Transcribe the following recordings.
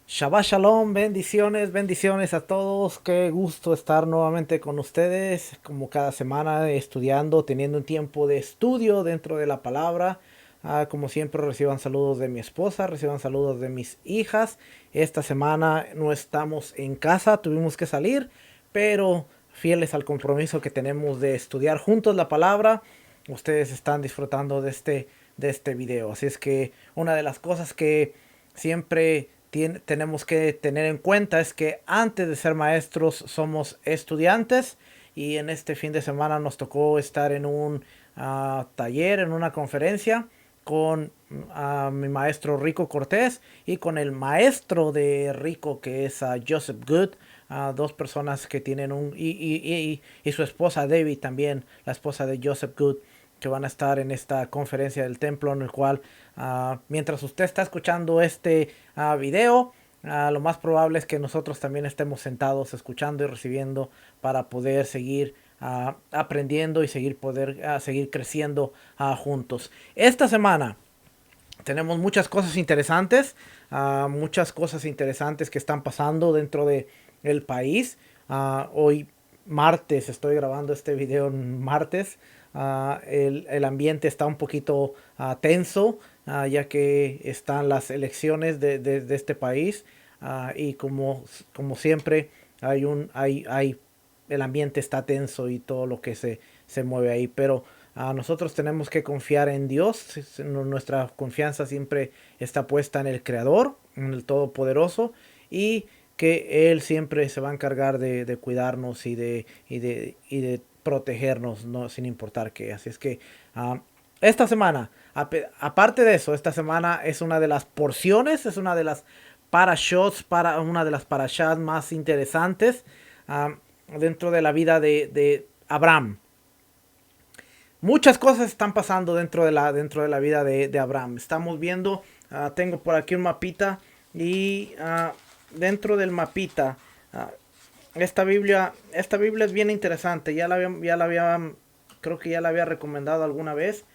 Shabbat Shalom, bendiciones, bendiciones a todos. Qué gusto estar nuevamente con ustedes, como cada semana, estudiando, teniendo un tiempo de estudio dentro de la palabra. Como siempre, reciban saludos de mi esposa, reciban saludos de mis hijas. Esta semana no estamos en casa, tuvimos que salir, pero fieles al compromiso que tenemos de estudiar juntos la palabra, ustedes están disfrutando de este video. Así es que una de las cosas que siempre tenemos que tener en cuenta es que antes de ser maestros somos estudiantes, y en este fin de semana nos tocó estar en un taller, en una conferencia con mi maestro Rico Cortés y con el maestro de Rico, que es Joseph Good. Dos personas que tienen y su esposa Debbie también, la esposa de Joseph Good, que van a estar en esta conferencia del templo, en el cual mientras usted está escuchando este video, lo más probable es que nosotros también estemos sentados escuchando y recibiendo para poder seguir aprendiendo y seguir creciendo juntos. Esta semana tenemos muchas cosas interesantes que están pasando dentro de el país. Hoy martes, estoy grabando este video en martes. El ambiente está un poquito tenso, ya que están las elecciones de este país. Y como siempre el ambiente está tenso y todo lo que se mueve ahí, pero nosotros tenemos que confiar en Dios. Nuestra confianza siempre está puesta en el Creador, en el Todopoderoso, y que Él siempre se va a encargar de cuidarnos y de protegernos, ¿no? Sin importar qué. Así es que esta semana, aparte de eso, esta semana es una de las porciones, es una de las una de las parashas más interesantes dentro de la vida de Abraham. Muchas cosas están pasando dentro de la vida de Abraham. Estamos viendo, tengo por aquí un mapita, y dentro del mapita, esta Biblia es bien interesante. Creo que ya la había recomendado alguna vez.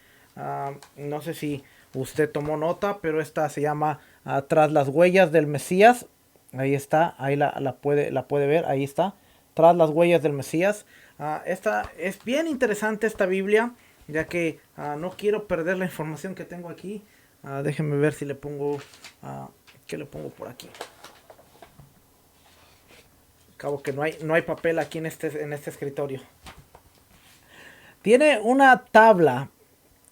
No sé si usted tomó nota, pero esta se llama Tras las huellas del Mesías. Ahí está, ahí la puede ver, ahí está. Tras las huellas del Mesías. Esta es bien interesante, esta Biblia, ya que no quiero perder la información que tengo aquí. Déjenme ver si le pongo, ¿qué le pongo por aquí? Acabo que no hay papel aquí en este escritorio. Tiene una tabla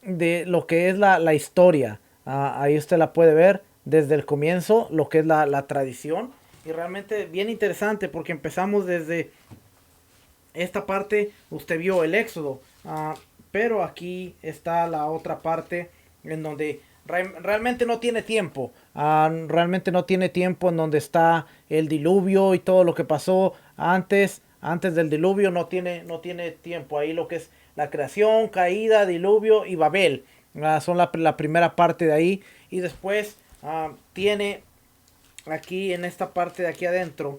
de lo que es la historia. Ahí usted la puede ver desde el comienzo, lo que es la tradición. Y realmente bien interesante, porque empezamos desde esta parte. Usted vio el Éxodo, pero aquí está la otra parte en donde realmente no tiene tiempo. Realmente no tiene tiempo, en donde está el diluvio y todo lo que pasó antes del diluvio. No tiene tiempo. Ahí lo que es la creación, caída, diluvio y Babel. Son la primera parte de ahí. Y después tiene aquí en esta parte de aquí adentro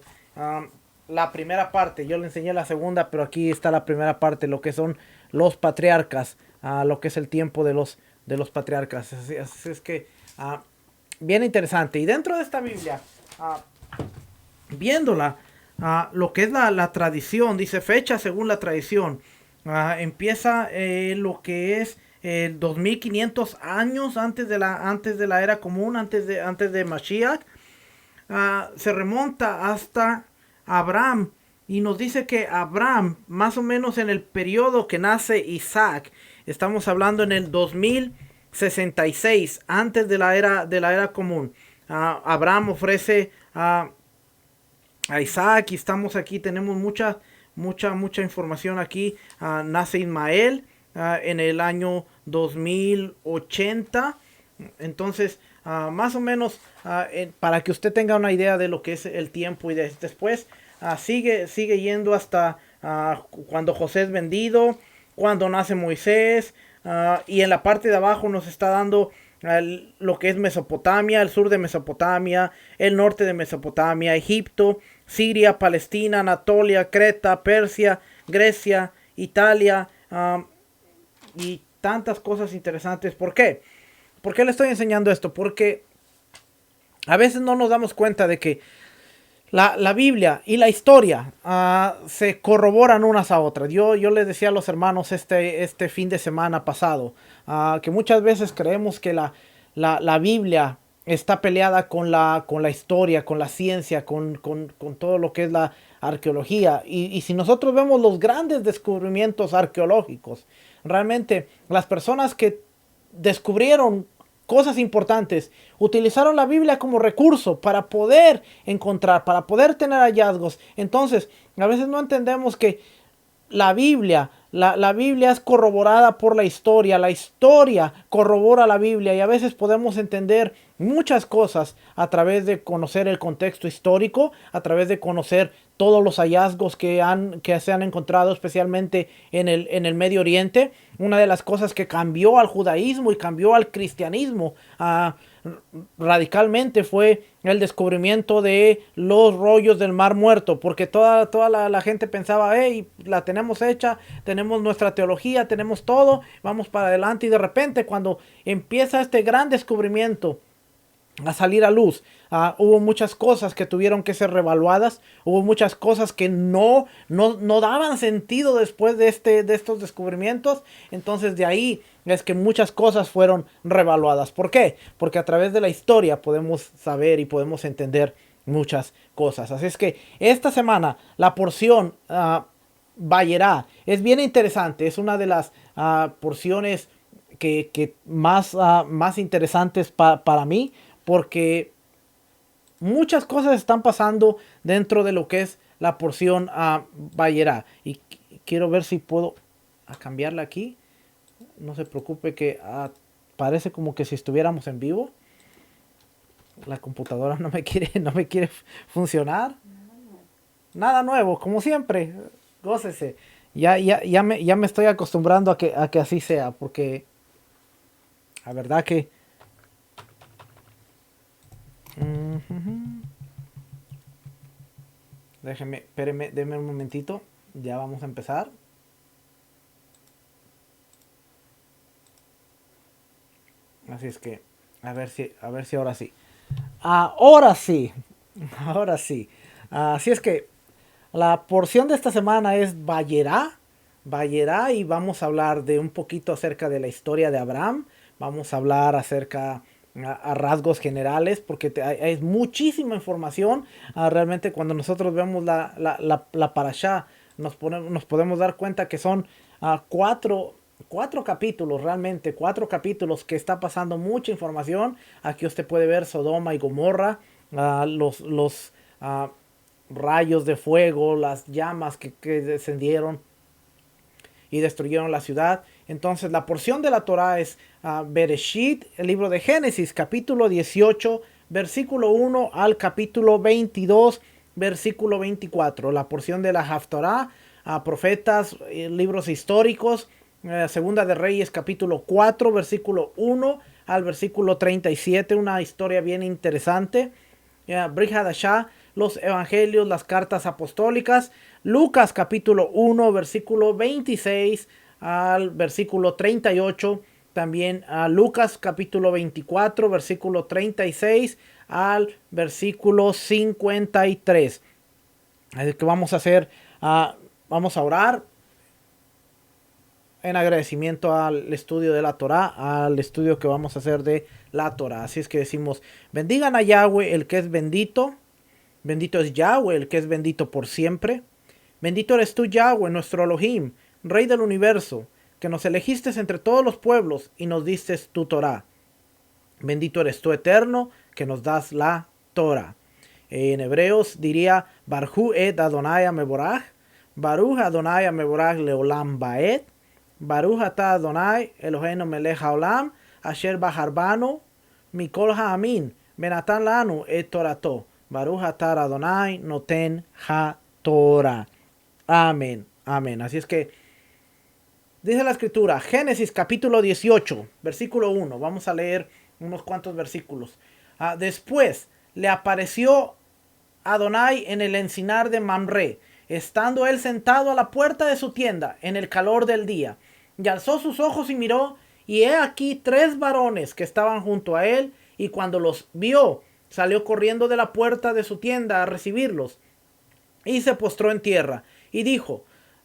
la primera parte. Yo le enseñé la segunda, pero aquí está la primera parte, lo que son los patriarcas, lo que es el tiempo de los patriarcas. Así es que bien interesante. Y dentro de esta Biblia, viéndola, lo que es la tradición, dice fecha según la tradición. Empieza lo que es 2500 años antes de la era común, antes de Mashiach. Se remonta hasta Abraham, y nos dice que Abraham, más o menos en el periodo que nace Isaac, estamos hablando en el 2066 antes de la era común. Abraham ofrece a Isaac, y estamos aquí, tenemos mucha información aquí. Nace Ismael en el año 2080. Entonces, más o menos, para que usted tenga una idea de lo que es el tiempo, y después sigue yendo hasta cuando José es vendido, cuando nace Moisés, y en la parte de abajo nos está dando lo que es Mesopotamia, el sur de Mesopotamia, el norte de Mesopotamia, Egipto, Siria, Palestina, Anatolia, Creta, Persia, Grecia, Italia, y tantas cosas interesantes. ¿Por qué? ¿Por qué le estoy enseñando esto? Porque a veces no nos damos cuenta de que la Biblia y la historia se corroboran unas a otras. Yo les decía a los hermanos este fin de semana pasado que muchas veces creemos que la Biblia está peleada con la historia, con la ciencia, con todo lo que es la arqueología. Y si nosotros vemos los grandes descubrimientos arqueológicos, realmente las personas que descubrieron cosas importantes, utilizaron la Biblia como recurso para poder encontrar, para poder tener hallazgos. Entonces, a veces no entendemos que la Biblia es corroborada por la historia corrobora la Biblia y a veces podemos entender muchas cosas a través de conocer el contexto histórico, a través de conocer todos los hallazgos que se han encontrado especialmente en el Medio Oriente. Una de las cosas que cambió al judaísmo y cambió al cristianismo radicalmente fue el descubrimiento de los rollos del Mar Muerto, porque toda la gente pensaba, hey, la tenemos hecha, tenemos nuestra teología, tenemos todo, vamos para adelante, y de repente cuando empieza este gran descubrimiento a salir a luz, hubo muchas cosas que tuvieron que ser revaluadas, hubo muchas cosas que no daban sentido después de estos descubrimientos. Entonces de ahí es que muchas cosas fueron revaluadas. ¿Por qué? Porque a través de la historia podemos saber y podemos entender muchas cosas. Así es que esta semana la porción Vayera es bien interesante, es una de las porciones que más interesantes para mí, porque muchas cosas están pasando dentro de lo que es la porción Vayera. Y quiero ver si puedo cambiarla aquí. No se preocupe que parece como que si estuviéramos en vivo. La computadora no me quiere funcionar. Nada nuevo, como siempre. Gócese. Ya me estoy acostumbrando a que así sea, porque la verdad que espéreme, denme un momentito. Ya vamos a empezar. Así es que, a ver si ahora sí. Ahora sí. Ahora sí. Así es que la porción de esta semana es Vayera. Vayera, y vamos a hablar de un poquito acerca de la historia de Abraham. Vamos a hablar acerca a rasgos generales, porque hay muchísima información. Realmente cuando nosotros vemos la parashá, nos podemos dar cuenta que son cuatro capítulos, realmente cuatro capítulos, que está pasando mucha información. Aquí usted puede ver Sodoma y Gomorra, los rayos de fuego, las llamas que descendieron y destruyeron la ciudad. Entonces la porción de la Torah es Bereshit, el libro de Génesis, capítulo 18, versículo 1 al capítulo 22, versículo 24. La porción de la Haftorah, profetas, libros históricos, segunda de Reyes, capítulo 4, versículo 1 al versículo 37, una historia bien interesante. Brit Hadashah, los evangelios, las cartas apostólicas. Lucas capítulo 1, versículo 26 al versículo 38. También Lucas capítulo 24, versículo 36 al versículo 53. Así que vamos a hacer, vamos a orar en agradecimiento al estudio de la Torah, al estudio que vamos a hacer de la Torah. Así es que decimos, bendigan a Yahweh, el que es bendito. Bendito es Yahweh, el que es bendito por siempre. Bendito eres tú, Yahweh, nuestro Elohim, Rey del universo, que nos elegiste entre todos los pueblos y nos diste tu Torah. Bendito eres tú, eterno, que nos das la Torah. En hebreos diría, Barhu et Adonai Meborach, Baruch Adonai Meborach leolam baet, Baruch ata Adonai Eloheinu melech haolam, asher baharbanu, mikol ha'amin, benatan lanu et torato. Baruch atar Adonai noten ha Torah. Amén. Amén. Así es que dice la escritura, Génesis capítulo 18, versículo 1. Vamos a leer unos cuantos versículos. Después le apareció Adonai en el encinar de Mamre, estando él sentado a la puerta de su tienda en el calor del día. Y alzó sus ojos y miró, y he aquí 3 varones que estaban junto a él, y cuando los vio, salió corriendo de la puerta de su tienda a recibirlos, y se postró en tierra, y dijo,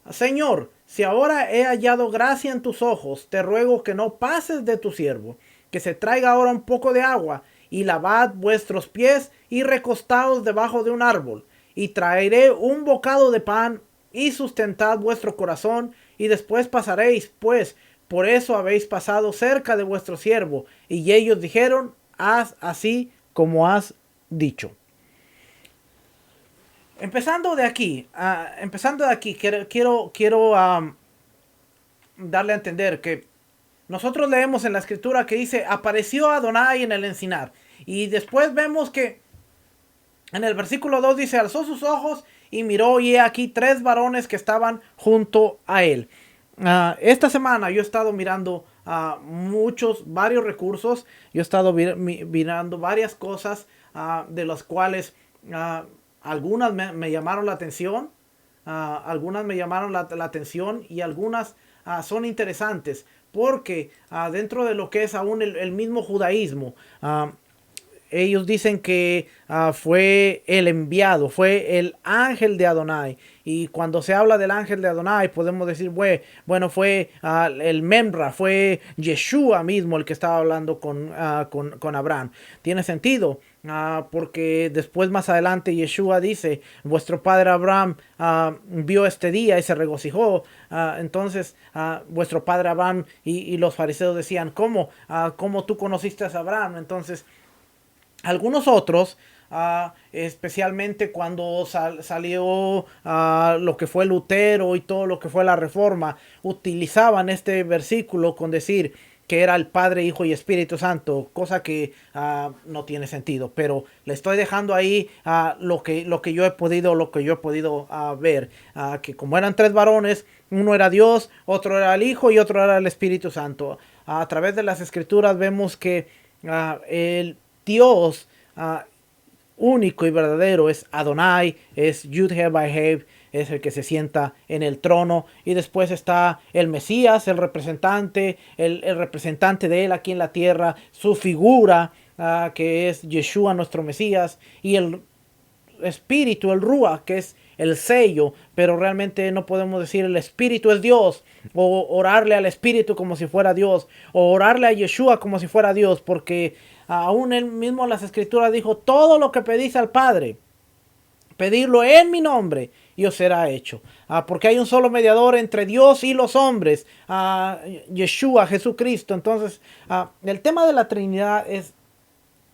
Señor, si ahora he hallado gracia en tus ojos, te ruego que no pases de tu siervo, que se traiga ahora un poco de agua, y lavad vuestros pies, y recostaos debajo de un árbol, y traeré un bocado de pan, y sustentad vuestro corazón, y después pasaréis, pues por eso habéis pasado cerca de vuestro siervo. Y ellos dijeron, haz así como has dicho. Empezando de aquí, quiero darle a entender que nosotros leemos en la escritura que dice, apareció Adonai en el encinar. Y después vemos que en el versículo 2 dice, alzó sus ojos y miró, y he aquí 3 varones que estaban junto a él. Esta semana yo he estado mirando varios recursos. Yo he estado mirando varias cosas de las cuales algunas me llamaron la atención. Algunas me llamaron la atención y algunas son interesantes. Porque dentro de lo que es aún el mismo judaísmo, ellos dicen que fue el enviado, fue el ángel de Adonai. Y cuando se habla del ángel de Adonai, podemos decir, bueno, fue el Memra, fue Yeshua mismo el que estaba hablando con Abraham. Tiene sentido, porque después más adelante Yeshua dice, vuestro padre Abraham vio este día y se regocijó. Entonces, vuestro padre Abraham y los fariseos decían, ¿cómo tú conociste a Abraham? Entonces, algunos otros, especialmente cuando salió lo que fue Lutero y todo lo que fue la Reforma, utilizaban este versículo con decir que era el Padre, Hijo y Espíritu Santo, cosa que no tiene sentido. Pero le estoy dejando ahí lo que yo he podido ver, que como eran 3 varones, uno era Dios, otro era el Hijo y otro era el Espíritu Santo. A través de las Escrituras vemos que el Dios único y verdadero es Adonai, es Yud-Heh-Vah-Heh, es el que se sienta en el trono. Y después está el Mesías, el representante, el representante de él aquí en la tierra, su figura, que es Yeshua, nuestro Mesías, y el Espíritu, el Ruach, que es el sello. Pero realmente no podemos decir el Espíritu es Dios, o orarle al Espíritu como si fuera Dios, o orarle a Yeshua como si fuera Dios, porque aún él mismo en las Escrituras dijo, todo lo que pedís al Padre, pedirlo en mi nombre y os será hecho. Porque hay un solo mediador entre Dios y los hombres, Yeshua, Jesucristo. Entonces, el tema de la Trinidad es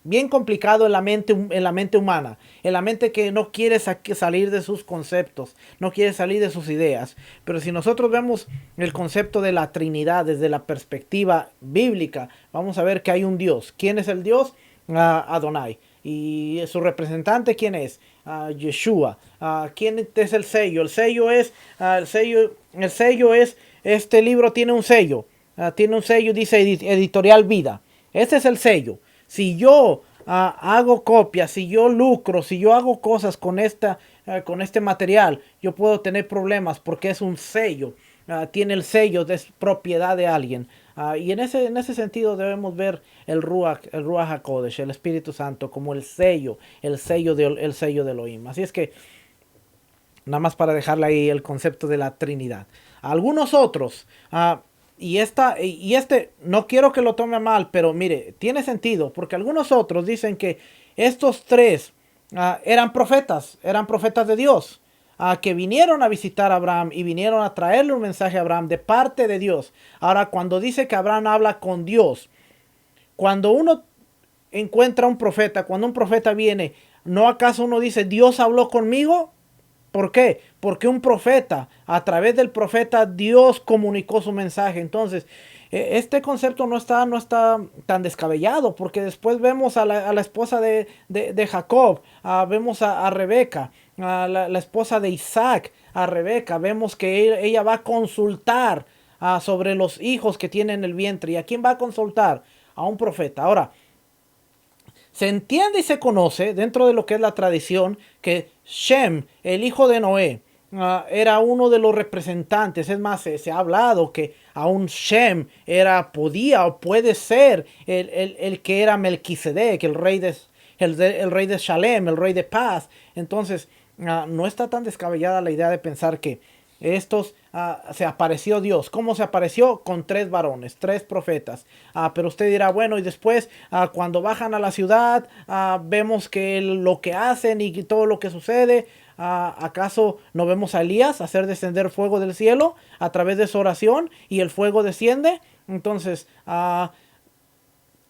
bien complicado en la mente humana, en la mente que no quiere salir de sus conceptos, no quiere salir de sus ideas. Pero si nosotros vemos el concepto de la Trinidad desde la perspectiva bíblica, vamos a ver que hay un Dios. ¿Quién es el Dios? Adonai. ¿Y su representante quién es? Yeshua. ¿Quién es el sello? El sello es, este libro tiene un sello. Tiene un sello, dice Editorial Vida. Este es el sello. Si yo hago copias, si yo lucro, si yo hago cosas con este material, yo puedo tener problemas porque es un sello. Tiene el sello de propiedad de alguien. Y en ese sentido debemos ver el Ruach HaKodesh, el Espíritu Santo, como el sello de Elohim. Así es que, nada más para dejarle ahí el concepto de la Trinidad. Algunos otros, y este no quiero que lo tome mal, pero mire, tiene sentido, porque algunos otros dicen que estos 3 eran profetas de Dios, que vinieron a visitar a Abraham y vinieron a traerle un mensaje a Abraham de parte de Dios. Ahora, cuando dice que Abraham habla con Dios, cuando uno encuentra un profeta, cuando un profeta viene, ¿no acaso uno dice, Dios habló conmigo? ¿Por qué? Porque un profeta, a través del profeta, Dios comunicó su mensaje. Entonces, este concepto no está tan descabellado, porque después vemos a la esposa de Jacob, vemos a Rebeca. la esposa de Isaac, a Rebeca, vemos que ella va a consultar sobre los hijos que tiene en el vientre. ¿Y a quién va a consultar? A un profeta. Ahora, se entiende y se conoce dentro de lo que es la tradición que Shem, el hijo de Noé, era uno de los representantes. Es más, se ha hablado que aún Shem podía o puede ser el que era Melquisedec, el rey de Shalem, el rey de paz. Entonces, no está tan descabellada la idea de pensar que se apareció Dios. ¿Cómo se apareció? Con 3 varones, 3 profetas. Pero usted dirá, bueno, y después cuando bajan a la ciudad, vemos que lo que hacen y todo lo que sucede. ¿Acaso no vemos a Elías hacer descender fuego del cielo a través de su oración y el fuego desciende? Entonces,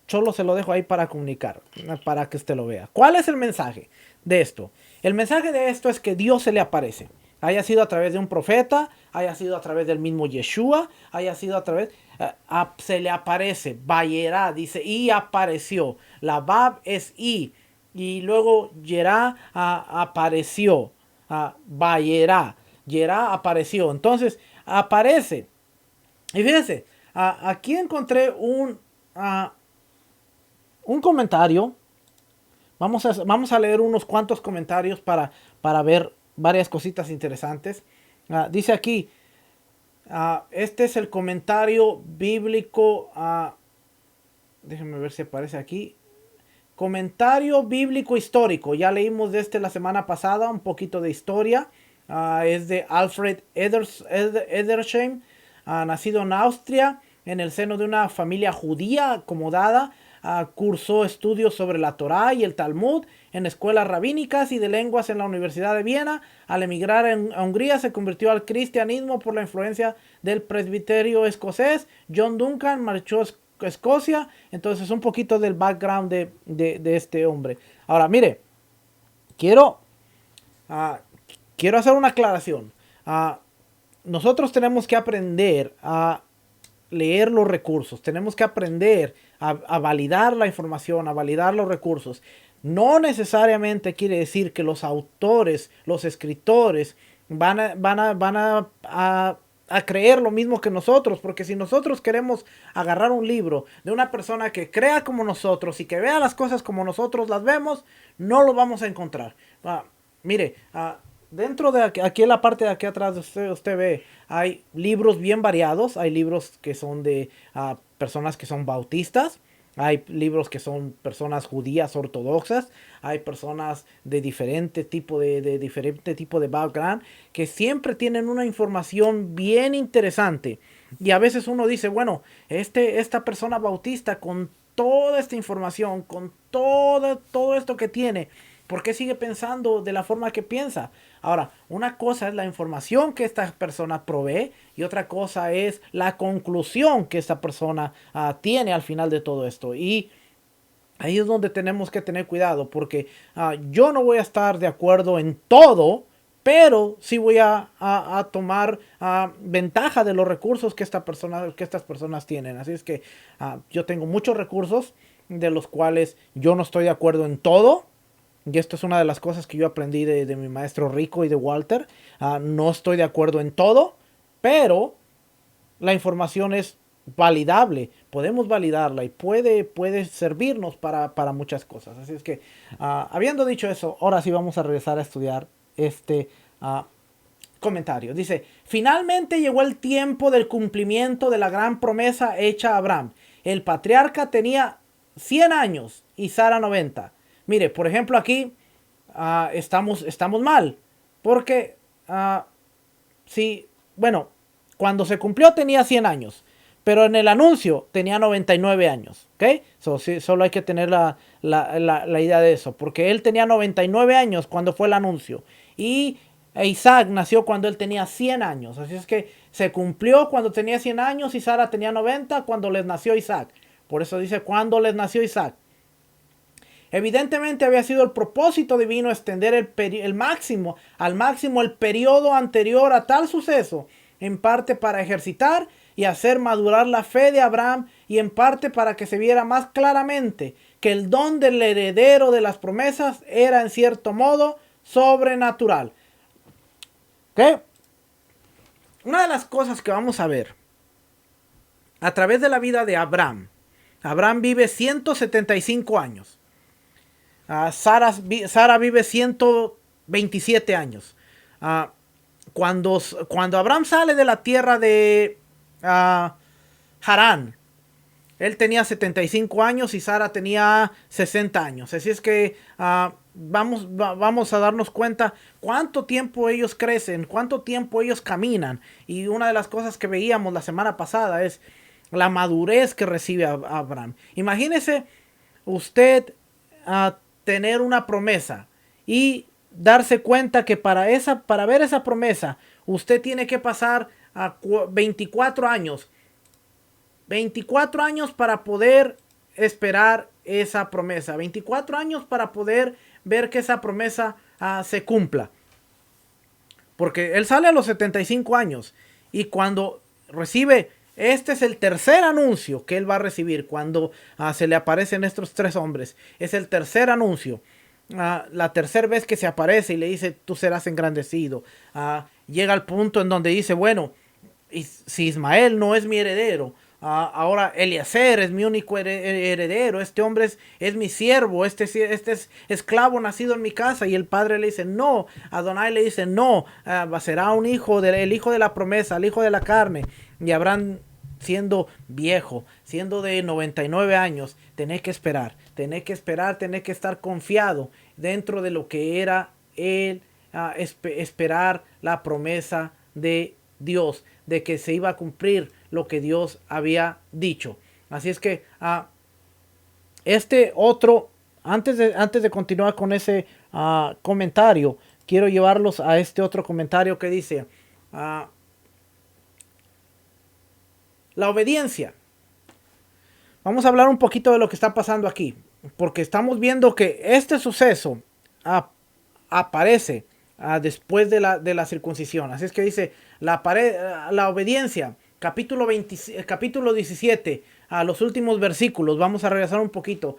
solo se lo dejo ahí para comunicar, para que usted lo vea. ¿Cuál es el mensaje de esto? El mensaje de esto es que Dios se le aparece. Haya sido a través de un profeta, haya sido a través del mismo Yeshua, haya sido a través... se le aparece, Vayera, dice, y apareció. La Bab es y luego Yerá apareció. Vayera, Yerá apareció. Entonces, aparece. Y fíjense, aquí encontré un comentario. Vamos a leer unos cuantos comentarios para ver varias cositas interesantes. Dice aquí, este es el comentario bíblico. Déjenme ver si aparece aquí. Comentario bíblico histórico. Ya leímos de este la semana pasada, un poquito de historia. Es de Alfred Edersheim, nacido en Austria, en el seno de una familia judía acomodada. Cursó estudios sobre la Torá y el Talmud en escuelas rabínicas y de lenguas en la Universidad de Viena. Al emigrar a Hungría se convirtió al cristianismo por la influencia del presbiterio escocés. John Duncan marchó a Escocia. Entonces un poquito del background de este hombre. Ahora mire, quiero hacer una aclaración. Nosotros tenemos que aprender a leer los recursos, tenemos que aprender a validar la información, a validar los recursos. No necesariamente quiere decir que los autores, los escritores van a creer lo mismo que nosotros, porque si nosotros queremos agarrar un libro de una persona que crea como nosotros y que vea las cosas como nosotros las vemos, no lo vamos a encontrar. Mire, dentro de aquí en la parte de aquí atrás usted ve, hay libros bien variados. Hay libros que son de personas que son bautistas. Hay libros que son personas judías ortodoxas. Hay personas de diferente tipo de background que siempre tienen una información bien interesante. Y a veces uno dice, bueno, esta persona bautista con toda esta información, con todo esto que tiene, ¿por qué sigue pensando de la forma que piensa? Ahora, una cosa es la información que esta persona provee y otra cosa es la conclusión que esta persona tiene al final de todo esto. Y ahí es donde tenemos que tener cuidado, porque yo no voy a estar de acuerdo en todo, pero sí voy a tomar ventaja de los recursos que estas personas tienen. Así es que yo tengo muchos recursos de los cuales yo no estoy de acuerdo en todo. Y esto es una de las cosas que yo aprendí de mi maestro Rico y de Walter. No estoy de acuerdo en todo, pero la información es validable. Podemos validarla y puede servirnos para muchas cosas. Así es que, habiendo dicho eso, ahora sí vamos a regresar a estudiar este comentario. Dice, finalmente llegó el tiempo del cumplimiento de la gran promesa hecha a Abraham. El patriarca tenía 100 años y Sara 90. Mire, por ejemplo, aquí estamos mal. Porque, cuando se cumplió tenía 100 años. Pero en el anuncio tenía 99 años. ¿Ok? Sí, solo hay que tener la idea de eso. Porque él tenía 99 años cuando fue el anuncio. Y Isaac nació cuando él tenía 100 años. Así es que se cumplió cuando tenía 100 años y Sara tenía 90 cuando les nació Isaac. Por eso dice cuando les nació Isaac. Evidentemente había sido el propósito divino extender al máximo el periodo anterior a tal suceso, en parte para ejercitar y hacer madurar la fe de Abraham y en parte para que se viera más claramente que el don del heredero de las promesas era en cierto modo sobrenatural. ¿Ok? Una de las cosas que vamos a ver a través de la vida de Abraham. Abraham vive 175 años. Sara vive 127 años. Cuando Abraham sale de la tierra de Harán, él tenía 75 años y Sara tenía 60 años. Así es que vamos a darnos cuenta cuánto tiempo ellos crecen, cuánto tiempo ellos caminan. Y una de las cosas que veíamos la semana pasada es la madurez que recibe Abraham. Imagínese usted tener una promesa y darse cuenta que para ver esa promesa usted tiene que pasar a 24 años. 24 años para poder esperar esa promesa. 24 años para poder ver que esa promesa se cumpla. Porque él sale a los 75 años. Y cuando recibe, este es el tercer anuncio que él va a recibir cuando se le aparecen estos tres hombres. Es el tercer anuncio. La tercera vez que se aparece y le dice, tú serás engrandecido. Llega al punto en donde dice, bueno, si Ismael no es mi heredero, ahora Eliezer es mi único heredero. Este hombre es mi siervo. Este es esclavo nacido en mi casa. Y el padre le dice no. Adonai le dice no. Será un hijo, el hijo de la promesa, el hijo de la carne. Y Abraham, siendo viejo, siendo de 99 años, tenés que esperar, tenés que estar confiado dentro de lo que era el esperar la promesa de Dios, de que se iba a cumplir lo que Dios había dicho. Así es que antes de continuar con ese comentario, quiero llevarlos a este otro comentario que dice, la obediencia. Vamos a hablar un poquito de lo que está pasando aquí, porque estamos viendo que este suceso aparece después de la circuncisión. Así es que dice la obediencia, capítulo 17, los últimos versículos. Vamos a regresar un poquito.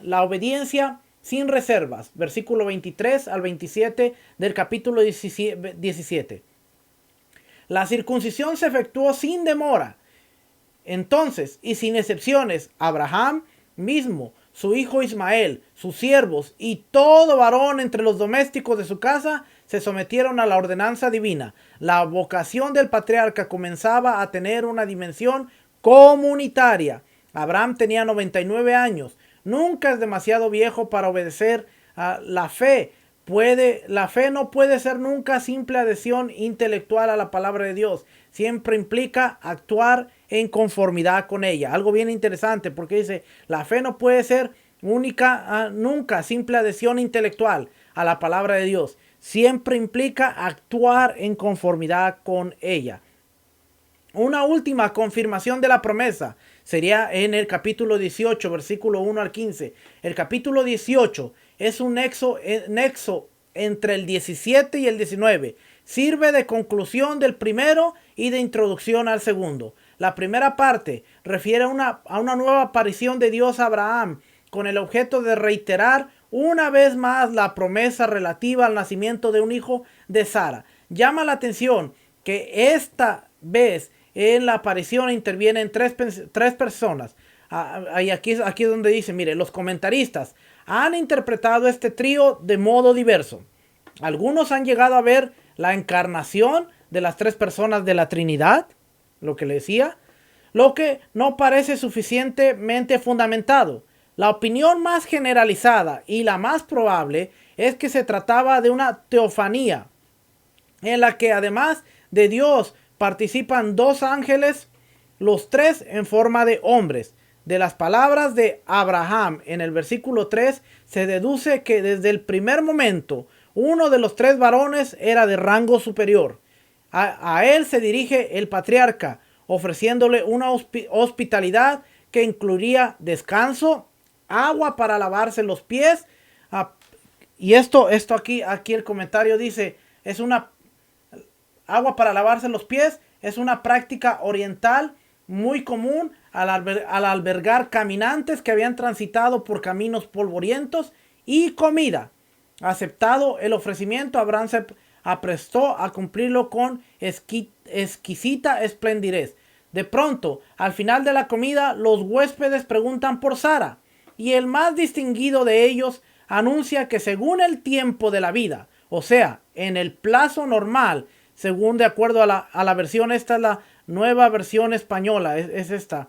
La obediencia sin reservas, versículo 23 al 27 del capítulo 17. La circuncisión se efectuó sin demora. Entonces, y sin excepciones, Abraham mismo, su hijo Ismael, sus siervos y todo varón entre los domésticos de su casa se sometieron a la ordenanza divina. La vocación del patriarca comenzaba a tener una dimensión comunitaria. Abraham tenía 99 años. Nunca es demasiado viejo para obedecer a la fe. La fe no puede ser nunca simple adhesión intelectual a la palabra de Dios. Siempre implica actuar en conformidad con ella. Algo bien interesante porque dice, la fe no puede ser nunca simple adhesión intelectual a la palabra de Dios. Siempre implica actuar en conformidad con ella. Una última confirmación de la promesa sería en el capítulo 18, versículo 1 al 15. El capítulo 18 es un nexo entre el 17 y el 19. Sirve de conclusión del primero y de introducción al segundo. La primera parte refiere a una nueva aparición de Dios a Abraham con el objeto de reiterar una vez más la promesa relativa al nacimiento de un hijo de Sara. Llama la atención que esta vez en la aparición intervienen tres personas. Y aquí es donde dice, mire, los comentaristas han interpretado este trío de modo diverso. Algunos han llegado a ver la encarnación de las tres personas de la Trinidad, lo que le decía, lo que no parece suficientemente fundamentado. La opinión más generalizada y la más probable es que se trataba de una teofanía, en la que además de Dios participan dos ángeles, los tres en forma de hombres. De las palabras de Abraham en el versículo 3 se deduce que desde el primer momento uno de los tres varones era de rango superior. A él se dirige el patriarca, ofreciéndole una hospitalidad que incluiría descanso, agua para lavarse los pies. Y esto aquí el comentario dice, es una agua para lavarse los pies, es una práctica oriental muy común al albergar caminantes que habían transitado por caminos polvorientos, y comida. aceptado el ofrecimiento, Abraham se aprestó a cumplirlo con exquisita esplendidez. De pronto, al final de la comida, los huéspedes preguntan por Sara, y el más distinguido de ellos anuncia que según el tiempo de la vida, o sea, en el plazo normal, según de acuerdo a la versión, esta es la nueva versión española, es esta,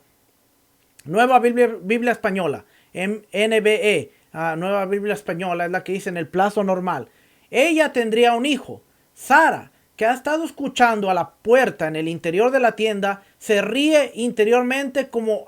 nueva Biblia española, NBE, nueva Biblia española, es la que dice en el plazo normal. Ella tendría un hijo. Sara, que ha estado escuchando a la puerta en el interior de la tienda, se ríe interiormente como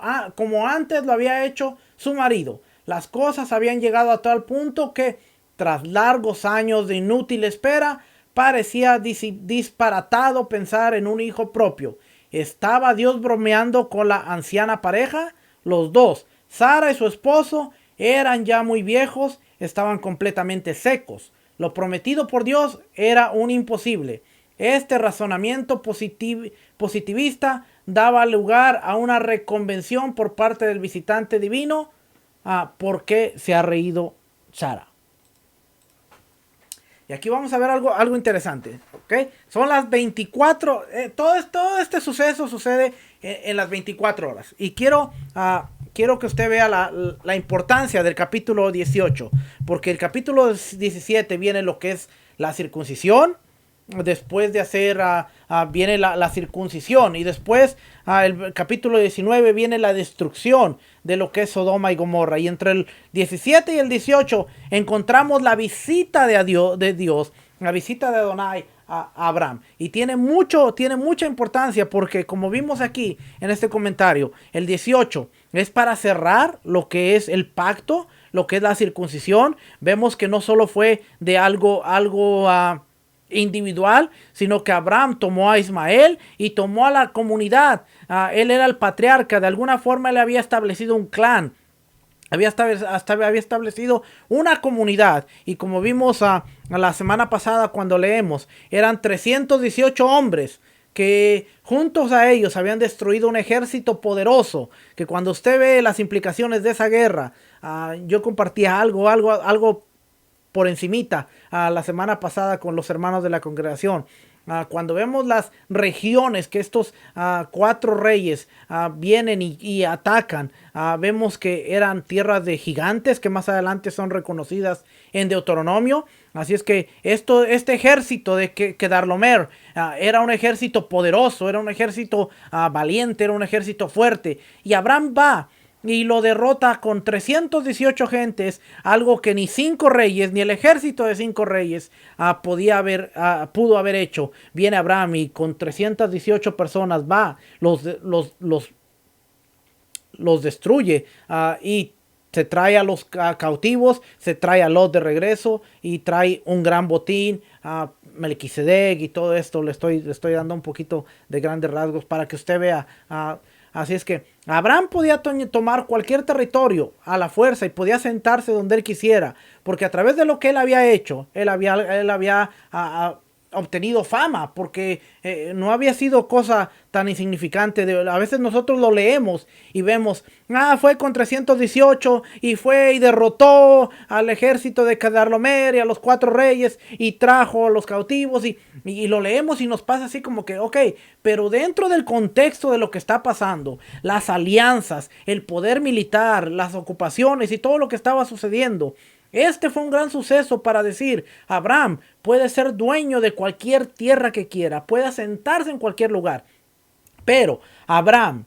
antes lo había hecho su marido. Las cosas habían llegado a tal punto que, tras largos años de inútil espera, parecía disparatado pensar en un hijo propio. ¿Estaba Dios bromeando con la anciana pareja? Los dos, Sara y su esposo, eran ya muy viejos, estaban completamente secos. Lo prometido por Dios era un imposible. Este razonamiento positivista daba lugar a una reconvención por parte del visitante divino. ¿Por qué se ha reído Sara? Y aquí vamos a ver algo interesante, ¿ok? Son las 24, todo este suceso sucede en las 24 horas. Y quiero que usted vea la importancia del capítulo 18, porque el capítulo 17 viene lo que es la circuncisión. Después de hacer, viene la circuncisión, y después el capítulo 19 viene la destrucción de lo que es Sodoma y Gomorra. Y entre el 17 y el 18 encontramos la visita de Dios, la visita de Adonai a Abraham. Y tiene mucha importancia, porque como vimos aquí en este comentario, el 18 es para cerrar lo que es el pacto, lo que es la circuncisión. Vemos que no solo fue de algo individual, sino que Abraham tomó a Ismael y tomó a la comunidad. Él era el patriarca, de alguna forma él había establecido un clan, había establecido una comunidad. Y como vimos la semana pasada cuando leemos, eran 318 hombres que juntos a ellos habían destruido un ejército poderoso, que cuando usted ve las implicaciones de esa guerra, yo compartía algo por encimita la semana pasada con los hermanos de la congregación. Cuando vemos las regiones que estos 4 reyes vienen y atacan, vemos que eran tierras de gigantes que más adelante son reconocidas en Deuteronomio. Así es que este ejército de Kedorlaomer era un ejército poderoso, era un ejército valiente, era un ejército fuerte. Y Abraham va y lo derrota con 318 gentes, algo que ni 5 reyes, ni el ejército de 5 reyes pudo haber hecho. Viene Abraham y con 318 personas va, los destruye, y se trae a los cautivos, se trae a Lot de regreso y trae un gran botín, a Melquisedec y todo esto. Le estoy dando un poquito de grandes rasgos para que usted vea. Así es que Abraham podía tomar cualquier territorio a la fuerza y podía sentarse donde él quisiera, porque a través de lo que él había hecho, él había obtenido fama, porque no había sido cosa tan insignificante. A veces nosotros lo leemos y vemos, fue con 318 y fue y derrotó al ejército de Kedorlaomer y a los 4 reyes y trajo a los cautivos, y lo leemos y nos pasa así como que ok, pero dentro del contexto de lo que está pasando, las alianzas, el poder militar, las ocupaciones y todo lo que estaba sucediendo, este fue un gran suceso para decir, Abraham puede ser dueño de cualquier tierra que quiera, puede asentarse en cualquier lugar. Pero Abraham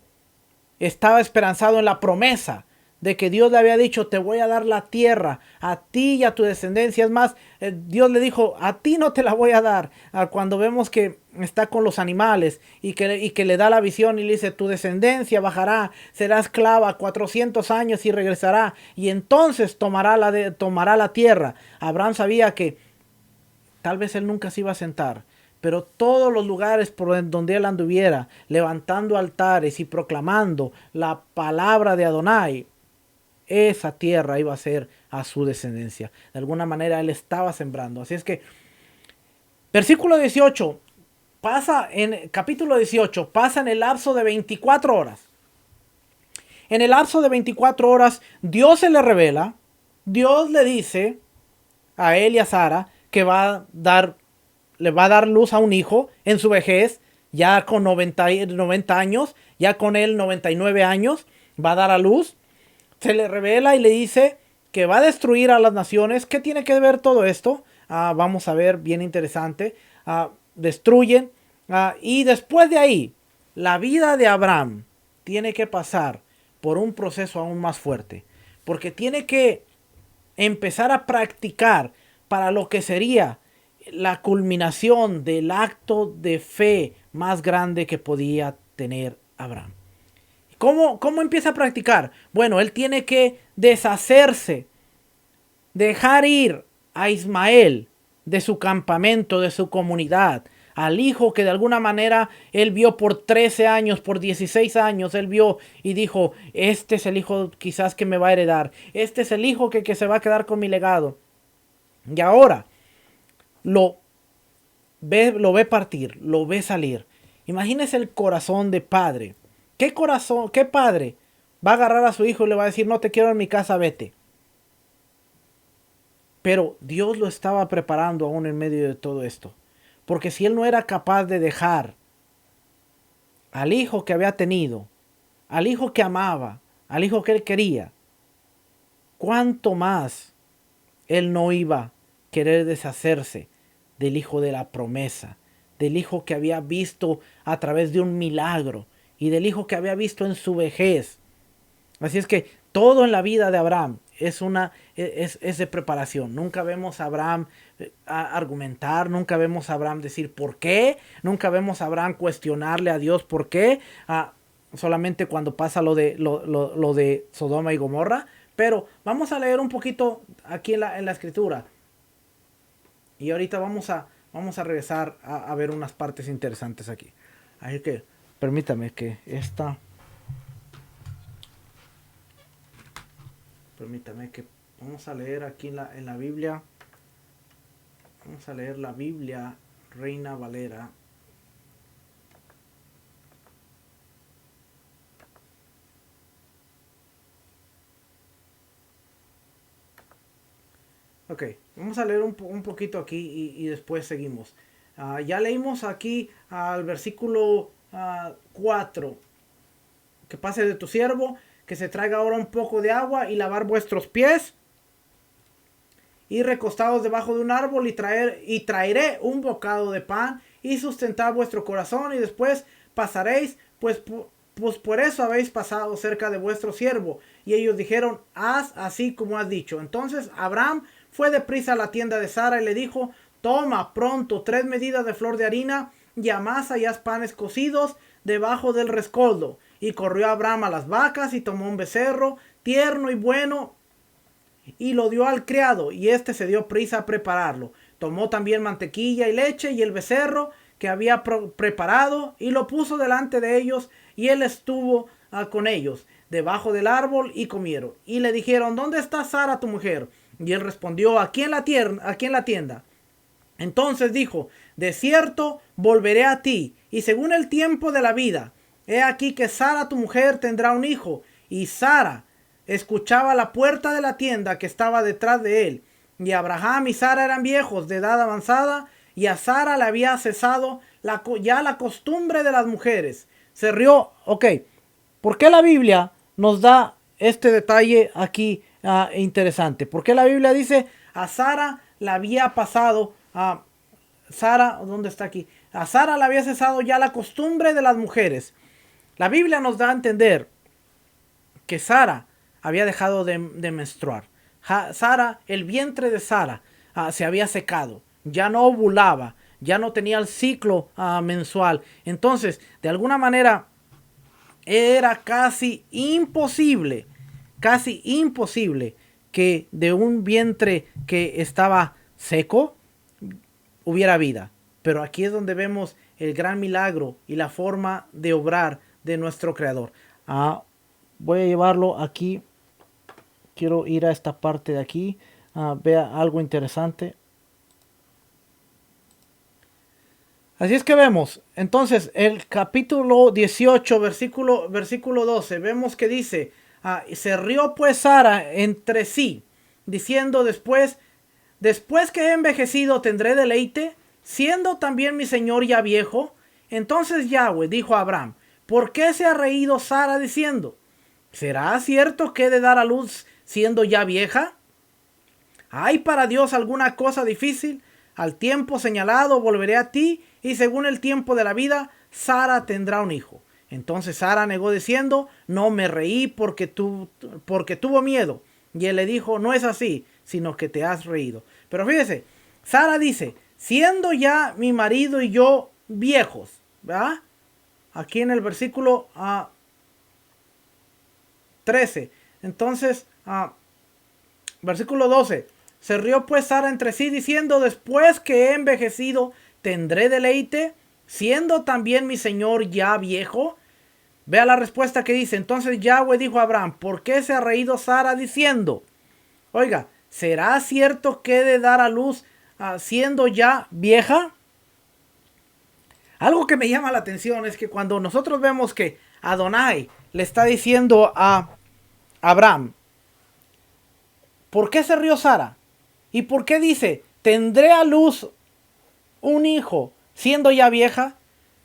estaba esperanzado en la promesa de que Dios le había dicho, te voy a dar la tierra a ti y a tu descendencia. Es más, Dios le dijo, a ti no te la voy a dar. Cuando vemos que está con los animales y que le da la visión y le dice, tu descendencia bajará, será esclava 400 años y regresará, y entonces tomará la tierra. Abraham sabía que tal vez él nunca se iba a sentar, pero todos los lugares por donde él anduviera, levantando altares y proclamando la palabra de Adonai, esa tierra iba a ser a su descendencia. De alguna manera él estaba sembrando. Así es que versículo 18 capítulo 18 pasa en el lapso de 24 horas. En el lapso de 24 horas Dios se le revela, Dios le dice a él y a Sara que le va a dar luz a un hijo en su vejez, ya con 90 años, ya con él 99 años, va a dar a luz. Se le revela y le dice que va a destruir a las naciones. ¿Qué tiene que ver todo esto? Vamos a ver, bien interesante. Destruyen. Y después de ahí, la vida de Abraham tiene que pasar por un proceso aún más fuerte. Porque tiene que empezar a practicar para lo que sería la culminación del acto de fe más grande que podía tener Abraham. ¿Cómo empieza a practicar? Bueno, él tiene que deshacerse, dejar ir a Ismael de su campamento, de su comunidad, al hijo que de alguna manera él vio por 13 años, por 16 años, él vio y dijo, este es el hijo quizás que me va a heredar, este es el hijo que se va a quedar con mi legado. Y ahora lo ve partir, lo ve salir. Imagínese el corazón de padre. ¿Qué corazón, qué padre va a agarrar a su hijo y le va a decir, no te quiero en mi casa, vete? Pero Dios lo estaba preparando aún en medio de todo esto. Porque si él no era capaz de dejar al hijo que había tenido, al hijo que amaba, al hijo que él quería, ¿cuánto más él no iba a querer deshacerse del hijo de la promesa, del hijo que había visto a través de un milagro y del hijo que había visto en su vejez? Así es que todo en la vida de Abraham es de preparación. Nunca vemos a Abraham argumentar, nunca vemos a Abraham decir por qué, nunca vemos a Abraham cuestionarle a Dios por qué, solamente cuando pasa lo de Sodoma y Gomorra. Pero vamos a leer un poquito aquí en la escritura. Y ahorita vamos a regresar a ver unas partes interesantes aquí. Así que permítame que vamos a leer aquí en la Biblia. Vamos a leer la Biblia Reina Valera. Ok, vamos a leer un poquito aquí y después seguimos. Ya leímos aquí al versículo 4. Que pase de tu siervo, que se traiga ahora un poco de agua y lavar vuestros pies. Y recostados debajo de un árbol y traeré un bocado de pan y sustentar vuestro corazón y después pasaréis, pues por eso habéis pasado cerca de vuestro siervo. Y ellos dijeron, haz así como has dicho. Entonces Abraham fue deprisa a la tienda de Sara y le dijo, toma pronto 3 medidas de flor de harina y amasa y haz panes cocidos debajo del rescoldo. Y corrió Abraham a las vacas y tomó un becerro tierno y bueno y lo dio al criado, y éste se dio prisa a prepararlo. Tomó también mantequilla y leche y el becerro que había preparado y lo puso delante de ellos, y él estuvo con ellos debajo del árbol y comieron. Y le dijeron, ¿dónde está Sara tu mujer? Y él respondió, aquí en la tienda. Entonces dijo, de cierto volveré a ti, y según el tiempo de la vida, he aquí que Sara tu mujer tendrá un hijo. Y Sara escuchaba la puerta de la tienda que estaba detrás de él. Y Abraham y Sara eran viejos de edad avanzada, y a Sara le había cesado ya la costumbre de las mujeres. Se rió. Ok, ¿por qué la Biblia nos da este detalle aquí interesante? ¿Por qué la Biblia dice a Sara le había pasado Sara, ¿dónde está aquí? A Sara le había cesado ya la costumbre de las mujeres? La Biblia nos da a entender que Sara había dejado de menstruar. Sara, el vientre de Sara se había secado, ya no ovulaba, ya no tenía el ciclo mensual. Entonces, de alguna manera, era casi imposible que de un vientre que estaba seco hubiera vida. Pero aquí es donde vemos el gran milagro y la forma de obrar de nuestro Creador. Voy a llevarlo aquí. Quiero ir a esta parte de aquí. Vea algo interesante. Así es que vemos. Entonces, el capítulo 18, versículo 12. Vemos que dice, se rió pues Sara entre sí, diciendo después, después que he envejecido tendré deleite, siendo también mi señor ya viejo. Entonces Yahweh dijo a Abraham, ¿por qué se ha reído Sara diciendo, ¿será cierto que he de dar a luz siendo ya vieja? ¿Hay para Dios alguna cosa difícil? Al tiempo señalado volveré a ti, y según el tiempo de la vida, Sara tendrá un hijo. Entonces Sara negó diciendo, no me reí porque tuvo miedo. Y él le dijo, no es así, sino que te has reído. Pero fíjese, Sara dice, siendo ya mi marido y yo viejos, ¿verdad? Aquí en el versículo 13. Entonces, versículo 12. Se rió pues Sara entre sí diciendo, después que he envejecido, tendré deleite, siendo también mi señor ya viejo. Vea la respuesta que dice. Entonces Yahweh dijo a Abraham, ¿por qué se ha reído Sara diciendo? Oiga, ¿será cierto que he de dar a luz siendo ya vieja? Algo que me llama la atención es que cuando nosotros vemos que Adonai le está diciendo a Abraham, ¿por qué se rió Sara? ¿Y por qué dice, tendré a luz un hijo siendo ya vieja?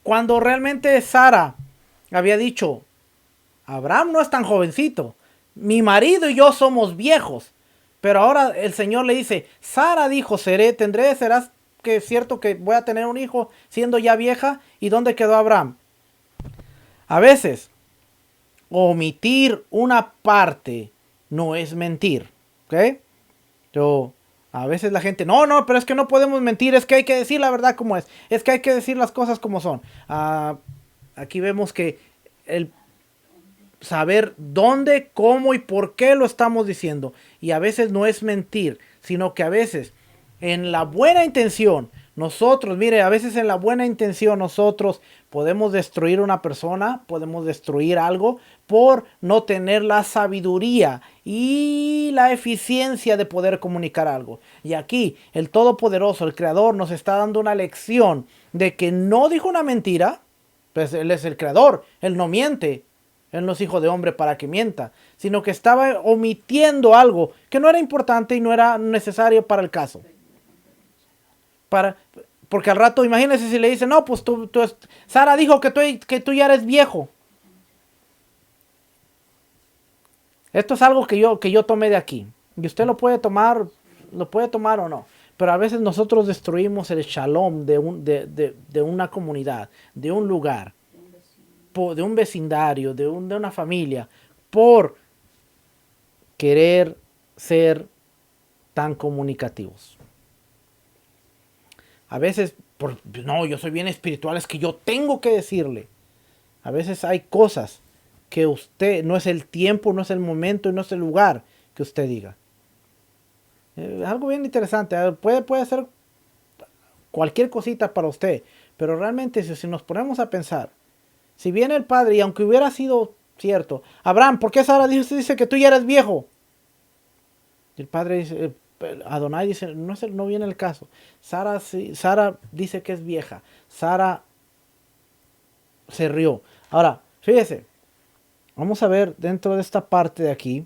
Cuando realmente Sara había dicho, Abraham no es tan jovencito, mi marido y yo somos viejos. Pero ahora el Señor le dice, Sara dijo, serás que es cierto que voy a tener un hijo siendo ya vieja. ¿Y dónde quedó Abraham? A veces, omitir una parte no es mentir, ¿ok? A veces la gente, no, pero es que no podemos mentir, es que hay que decir la verdad como es que hay que decir las cosas como son. Aquí vemos que el saber dónde, cómo y por qué lo estamos diciendo. Y a veces no es mentir, sino que a veces en la buena intención, nosotros, mire, a veces en la buena intención nosotros podemos destruir una persona, podemos destruir algo por no tener la sabiduría y la eficiencia de poder comunicar algo. Y aquí el Todopoderoso, el Creador, nos está dando una lección de que no dijo una mentira, pues Él es el Creador, Él no miente. Él no es hijo de hombre para que mienta, sino que estaba omitiendo algo que no era importante y no era necesario para el caso. Porque al rato, imagínese si le dice, no, pues Sara dijo que tú ya eres viejo. Esto es algo que yo tomé de aquí. Y usted lo puede tomar o no. Pero a veces nosotros destruimos el shalom de una comunidad, de un lugar, de un vecindario, de una familia, por querer ser tan comunicativos. A veces, no, yo soy bien espiritual, es que yo tengo que decirle. A veces hay cosas que usted, no es el tiempo, no es el momento y no es el lugar que usted diga. Algo bien interesante, puede ser cualquier cosita para usted, pero realmente si nos ponemos a pensar, si viene el padre y aunque hubiera sido cierto, Abraham, ¿por qué Sara dice que tú ya eres viejo? Y el padre dice, Adonai dice, no viene el caso. Sara dice que es vieja. Sara se rió. Ahora, fíjese, vamos a ver dentro de esta parte de aquí.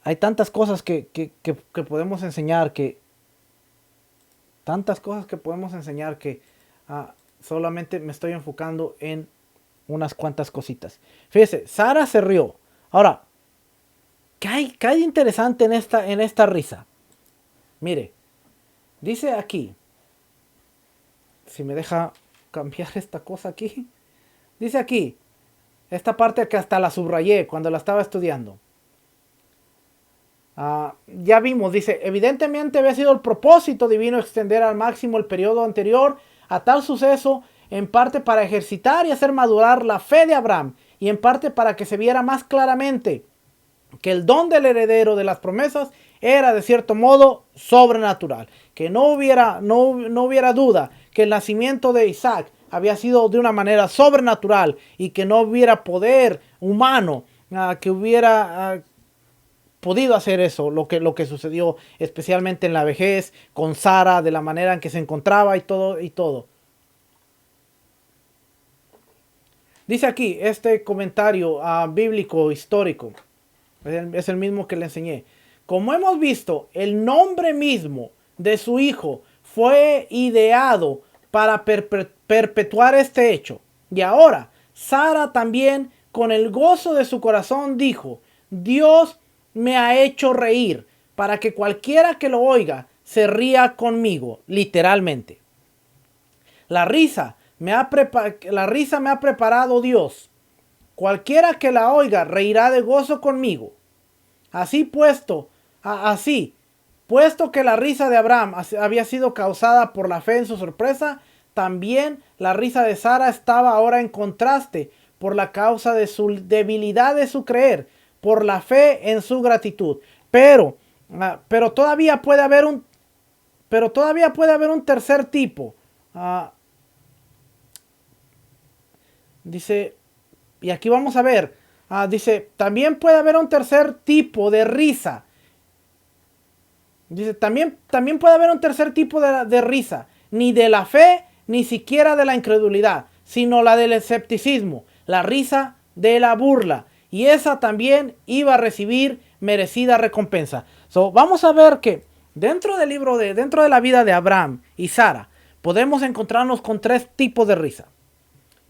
Hay tantas cosas que podemos enseñar solamente me estoy enfocando en unas cuantas cositas. Fíjese, Sara se rió. Ahora, ¿qué hay interesante en esta risa? Mire, dice aquí, si me deja cambiar esta cosa aquí, dice aquí, esta parte que hasta la subrayé cuando la estaba estudiando. Ya vimos, dice, evidentemente había sido el propósito divino extender al máximo el periodo anterior a tal suceso, en parte para ejercitar y hacer madurar la fe de Abraham, y en parte para que se viera más claramente que el don del heredero de las promesas era de cierto modo sobrenatural, que no hubiera duda que el nacimiento de Isaac había sido de una manera sobrenatural y que no hubiera poder humano que hubiera podido hacer eso, lo que sucedió especialmente en la vejez con Sara, de la manera en que se encontraba y todo. Dice aquí este comentario bíblico histórico, es el mismo que le enseñé. como hemos visto, el nombre mismo de su hijo fue ideado para perpetuar este hecho. Y ahora, Sara también, con el gozo de su corazón, dijo: Dios me ha hecho reír, para que cualquiera que lo oiga se ría conmigo, literalmente. La risa me ha preparado Dios. Cualquiera que la oiga reirá de gozo conmigo. Así, puesto que la risa de Abraham había sido causada por la fe en su sorpresa, también la risa de Sara estaba ahora en contraste por la causa de su debilidad de su creer, por la fe en su gratitud. Pero todavía puede haber un tercer tipo. Dice, y aquí vamos a ver, dice, también puede haber un tercer tipo de risa. Dice, también puede haber un tercer tipo de risa, ni de la fe, ni siquiera de la incredulidad, sino la del escepticismo, la risa de la burla. Y esa también iba a recibir merecida recompensa. Vamos a ver que dentro de la vida de Abraham y Sara, podemos encontrarnos con tres tipos de risa.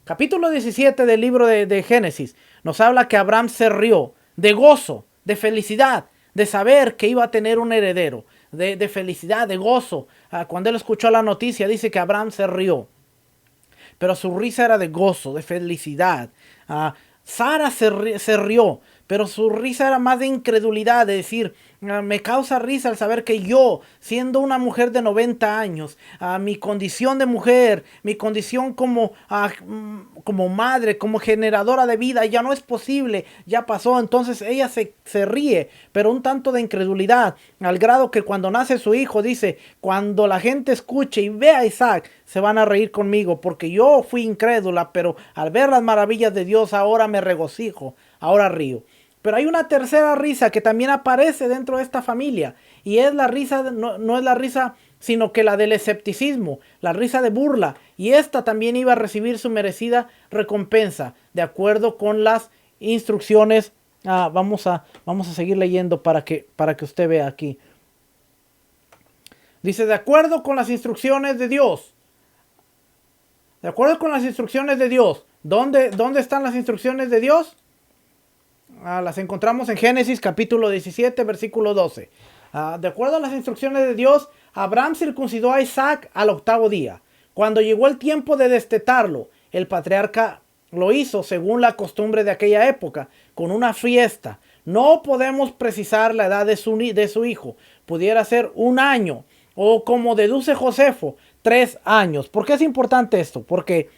Capítulo 17 del libro de Génesis nos habla que Abraham se rió de gozo, de felicidad, de saber que iba a tener un heredero, de felicidad, de gozo. Cuando él escuchó la noticia, dice que Abraham se rió. Pero su risa era de gozo, de felicidad. Sara se rió, pero su risa era más de incredulidad, de decir, me causa risa al saber que yo, siendo una mujer de 90 años, mi condición de mujer, mi condición como madre, como generadora de vida, ya no es posible, ya pasó. Entonces ella se ríe, pero un tanto de incredulidad, al grado que cuando nace su hijo, dice, cuando la gente escuche y vea a Isaac, se van a reír conmigo, porque yo fui incrédula, pero al ver las maravillas de Dios, ahora me regocijo, ahora río. Pero hay una tercera risa que también aparece dentro de esta familia, y es la risa, no es la risa, sino que la del escepticismo, la risa de burla, y esta también iba a recibir su merecida recompensa, de acuerdo con las instrucciones. Vamos a seguir leyendo para que usted vea aquí. Dice, de acuerdo con las instrucciones de Dios. De acuerdo con las instrucciones de Dios. ¿Dónde están las instrucciones de Dios? Las encontramos en Génesis capítulo 17, versículo 12. De acuerdo a las instrucciones de Dios, Abraham circuncidó a Isaac al 8º día. Cuando llegó el tiempo de destetarlo, el patriarca lo hizo según la costumbre de aquella época, con una fiesta. No podemos precisar la edad de su hijo. Pudiera ser 1 año, o como deduce Josefo, 3 años. ¿Por qué es importante esto? Porque,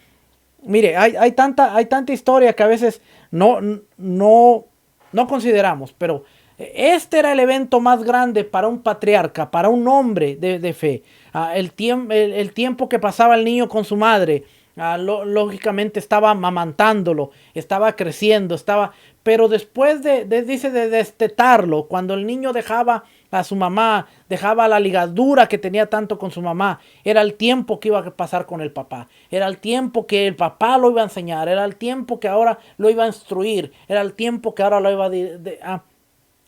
mire, hay tanta historia que a veces no consideramos, pero este era el evento más grande para un patriarca, para un hombre de fe. El tiempo que pasaba el niño con su madre, lógicamente estaba amamantándolo, estaba creciendo, pero después dice de destetarlo, cuando el niño dejaba a su mamá, dejaba la ligadura que tenía tanto con su mamá, era el tiempo que iba a pasar con el papá, era el tiempo que el papá lo iba a enseñar, era el tiempo que ahora lo iba a instruir, era el tiempo que ahora lo iba a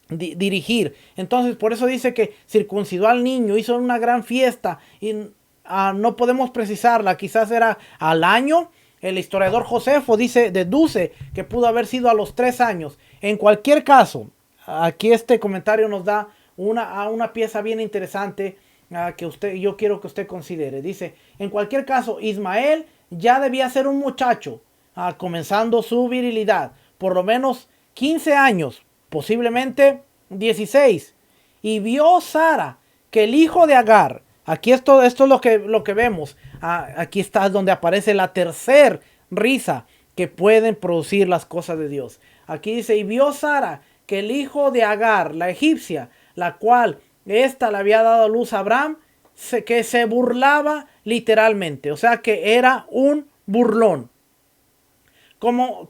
dirigir. Entonces por eso dice que circuncidó al niño, hizo una gran fiesta, y no podemos precisarla, quizás era al año. El historiador Josefo deduce que pudo haber sido a los 3 años. En cualquier caso, aquí este comentario nos da una pieza bien interesante yo quiero que usted considere. Dice, en cualquier caso, Ismael ya debía ser un muchacho, comenzando su virilidad, por lo menos 15 años, posiblemente 16. Y vio Sara que el hijo de Agar, aquí esto es lo que vemos, aquí está donde aparece la tercera risa que pueden producir las cosas de Dios. Aquí dice, y vio Sara que el hijo de Agar, la egipcia, la cual ésta le había dado a luz a Abraham, que se burlaba literalmente, o sea que era un burlón. Como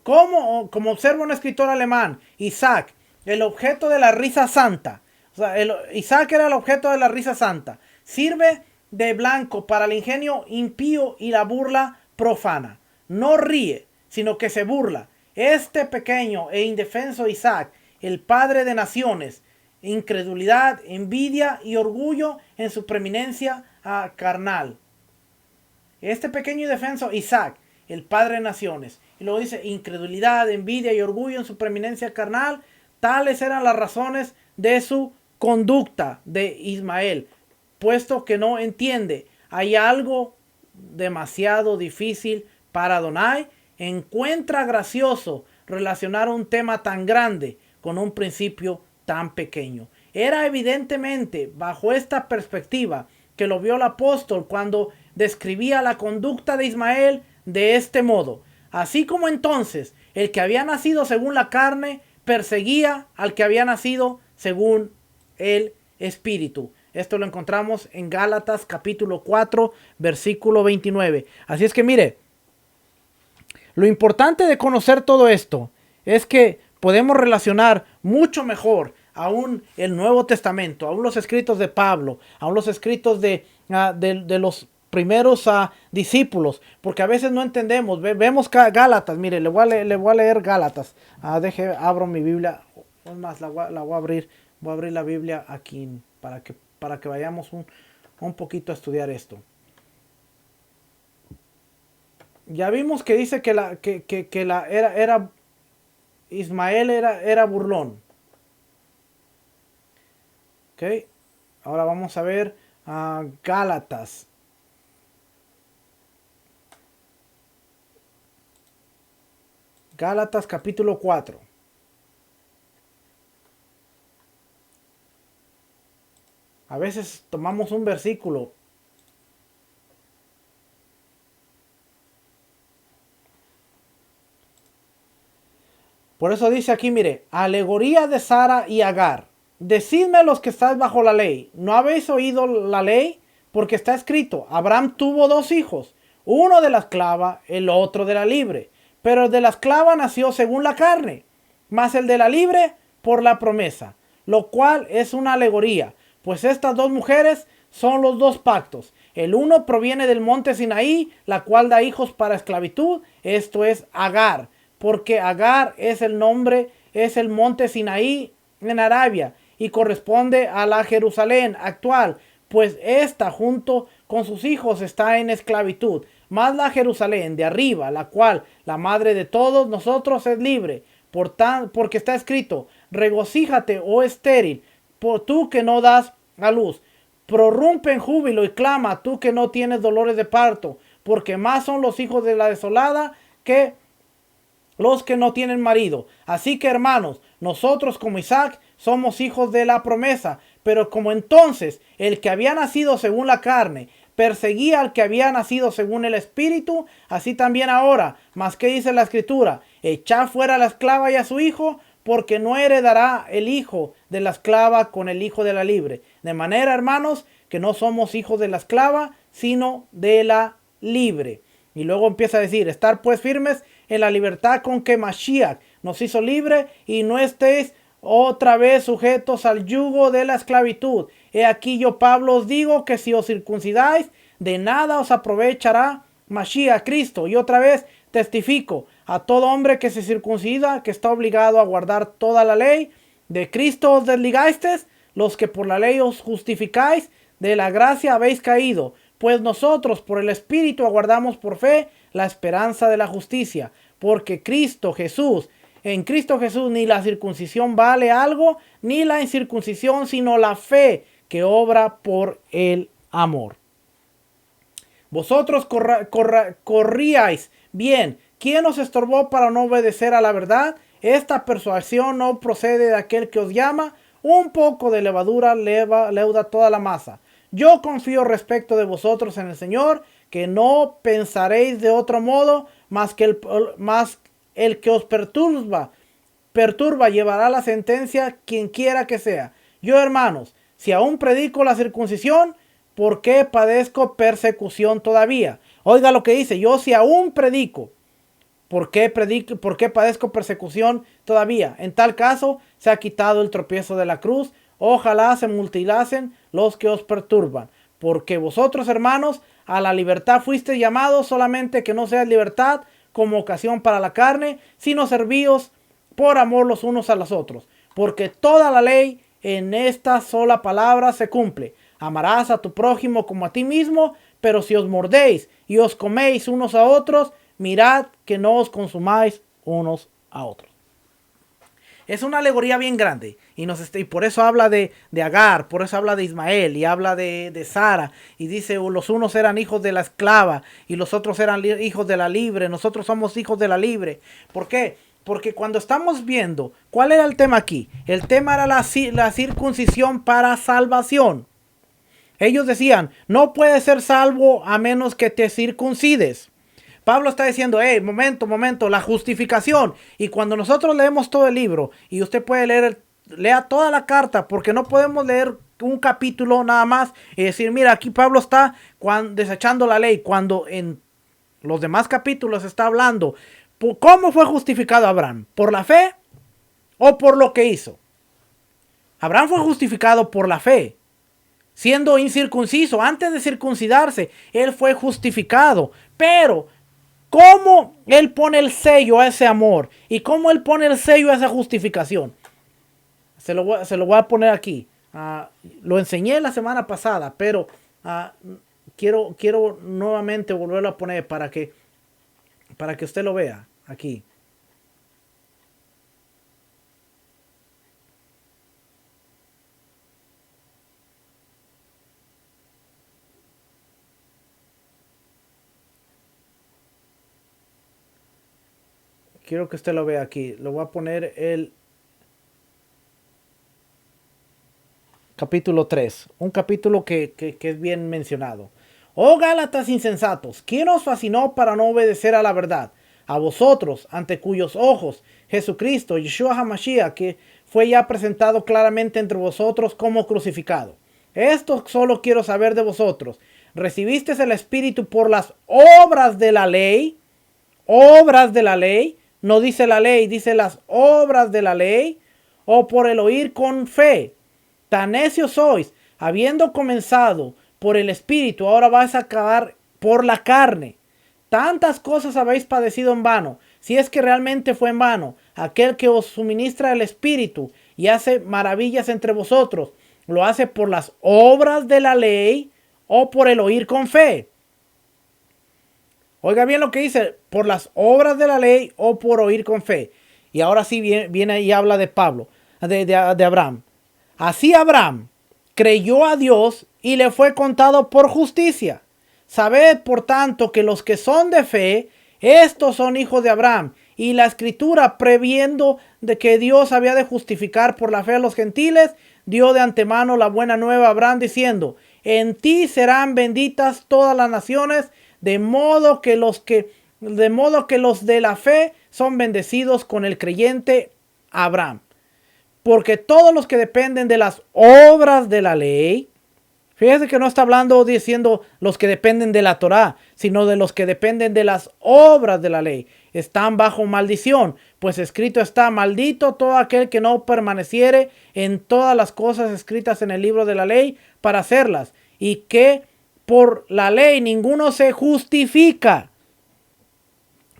observa un escritor alemán, Isaac, el objeto de la risa santa. O sea, Isaac era el objeto de la risa santa. Sirve de blanco para el ingenio impío y la burla profana. No ríe, sino que se burla. Este pequeño e indefenso Isaac, el padre de naciones, incredulidad, envidia y orgullo en su preeminencia carnal. Este pequeño indefenso Isaac, el padre de naciones. Y luego dice, incredulidad, envidia y orgullo en su preeminencia carnal. Tales eran las razones de su conducta de Ismael, puesto que no entiende. Hay algo demasiado difícil para Adonai. Encuentra gracioso relacionar un tema tan grande con un principio tan pequeño. Era evidentemente bajo esta perspectiva que lo vio el apóstol cuando describía la conducta de Ismael de este modo. Así como entonces el que había nacido según la carne perseguía al que había nacido según el Espíritu. Esto lo encontramos en Gálatas capítulo 4, versículo 29. Así es que mire, lo importante de conocer todo esto es que podemos relacionar mucho mejor aún el Nuevo Testamento, aún los escritos de Pablo, aún los escritos de los primeros discípulos, porque a veces no entendemos. Vemos Gálatas, mire, le voy a leer Gálatas. Abro mi Biblia, es más, la voy a abrir. Voy a abrir la Biblia aquí para que vayamos un poquito a estudiar esto. Ya vimos que dice que Ismael era burlón. Ok, ahora vamos a ver Gálatas. Gálatas capítulo 4. A veces tomamos un versículo por eso dice aquí, mire, alegoría de Sara y Agar. Decidme los que estáis bajo la ley, ¿no habéis oído la ley? Porque está escrito, Abraham tuvo 2 hijos, uno de la esclava, el otro de la libre. Pero el de la esclava nació según la carne, mas el de la libre por la promesa, lo cual es una alegoría, pues estas 2 mujeres son los 2 pactos. El uno proviene del monte Sinaí, la cual da hijos para esclavitud, esto es Agar, porque Agar es el monte Sinaí en Arabia y corresponde a la Jerusalén actual, pues esta junto con sus hijos está en esclavitud. Mas la Jerusalén de arriba, la cual la madre de todos nosotros es libre, porque está escrito, regocíjate, oh estéril, por tú que no das a luz. Prorrumpe en júbilo y clama, tú que no tienes dolores de parto, porque más son los hijos de la desolada que los que no tienen marido. Así que hermanos, nosotros como Isaac somos hijos de la promesa, pero como entonces el que había nacido según la carne perseguía al que había nacido según el Espíritu, así también ahora. Mas ¿qué dice la Escritura? Echad fuera a la esclava y a su hijo, porque no heredará el hijo de la esclava con el hijo de la libre. De manera, hermanos, que no somos hijos de la esclava, sino de la libre. Y luego empieza a decir, estar pues firmes en la libertad con que Mashiach nos hizo libre, y no estéis otra vez sujetos al yugo de la esclavitud. He aquí yo, Pablo, os digo que si os circuncidáis, de nada os aprovechará Mashiach Cristo. Y otra vez testifico a todo hombre que se circuncida, que está obligado a guardar toda la ley. De Cristo os desligasteis, los que por la ley os justificáis, de la gracia habéis caído. Pues nosotros por el Espíritu aguardamos por fe la esperanza de la justicia. Porque en Cristo Jesús ni la circuncisión vale algo, ni la incircuncisión, sino la fe que obra por el amor. Vosotros corríais bien. ¿Quién os estorbó para no obedecer a la verdad? Esta persuasión no procede de aquel que os llama. Un poco de levadura leuda toda la masa. Yo confío respecto de vosotros en el Señor, que no pensaréis de otro modo, más el que os perturba llevará la sentencia, quien quiera que sea. Yo, hermanos, si aún predico la circuncisión, ¿por qué padezco persecución todavía? Oiga lo que dice, yo si aún predico, ¿por qué padezco persecución todavía? En tal caso, se ha quitado el tropiezo de la cruz. Ojalá se mutilasen los que os perturban. Porque vosotros, hermanos, a la libertad fuisteis llamados, solamente que no sea libertad como ocasión para la carne, sino servíos por amor los unos a los otros. Porque toda la ley en esta sola palabra se cumple. Amarás a tu prójimo como a ti mismo, pero si os mordéis y os coméis unos a otros, mirad que no os consumáis unos a otros. Es una alegoría bien grande y por eso habla de Agar, por eso habla de Ismael y habla de Sara y dice los unos eran hijos de la esclava y los otros eran hijos de la libre, nosotros somos hijos de la libre. ¿Por qué? Porque cuando estamos viendo, ¿cuál era el tema aquí? El tema era la circuncisión para salvación. Ellos decían, no puedes ser salvo a menos que te circuncides. Pablo está diciendo, momento, la justificación. Y cuando nosotros leemos todo el libro, y usted puede lea toda la carta, porque no podemos leer un capítulo nada más y decir, mira, aquí Pablo está desechando la ley, cuando en los demás capítulos está hablando, ¿cómo fue justificado Abraham? ¿Por la fe o por lo que hizo? Abraham fue justificado por la fe. Siendo incircunciso, antes de circuncidarse, él fue justificado. Pero ¿cómo él pone el sello a ese amor? ¿Y cómo él pone el sello a esa justificación? Se lo voy a poner aquí. Lo enseñé la semana pasada, pero quiero nuevamente volverlo a poner para que usted lo vea aquí. Quiero que usted lo vea aquí. Lo voy a poner el capítulo 3. Un capítulo que es bien mencionado. Oh Gálatas insensatos, ¿quién os fascinó para no obedecer a la verdad? A vosotros, ante cuyos ojos Jesucristo, Yeshua HaMashiach, que fue ya presentado claramente entre vosotros como crucificado. Esto solo quiero saber de vosotros. ¿Recibisteis el Espíritu por las obras de la ley? Obras de la ley. No dice la ley, dice las obras de la ley. O por el oír con fe. Tan necios sois, habiendo comenzado por el Espíritu, ahora vais a acabar por la carne. Tantas cosas habéis padecido en vano, si es que realmente fue en vano. Aquel que os suministra el Espíritu y hace maravillas entre vosotros, ¿lo hace por las obras de la ley o por el oír con fe? Oiga bien lo que dice, por las obras de la ley o por oír con fe. Y ahora sí viene y habla de Pablo, de Abraham. Así Abraham creyó a Dios y le fue contado por justicia. Sabed, por tanto, que los que son de fe, estos son hijos de Abraham. Y la Escritura, previendo de que Dios había de justificar por la fe a los gentiles, dio de antemano la buena nueva a Abraham, diciendo, en ti serán benditas todas las naciones, de modo que los de la fe son bendecidos con el creyente Abraham. Porque todos los que dependen de las obras de la ley, fíjese que no está hablando diciendo los que dependen de la Torá, sino de los que dependen de las obras de la ley, están bajo maldición, pues escrito está, maldito todo aquel que no permaneciere en todas las cosas escritas en el libro de la ley para hacerlas, y que por la ley ninguno se justifica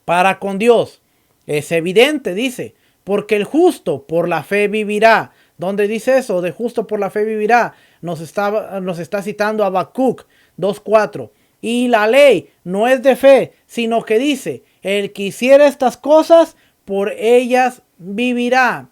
para con Dios. Es evidente, dice, porque el justo por la fe vivirá. ¿Dónde dice eso? De justo por la fe vivirá. Nos está citando Habacuc 2:4. Y la ley no es de fe, sino que dice, el que hiciera estas cosas, por ellas vivirá.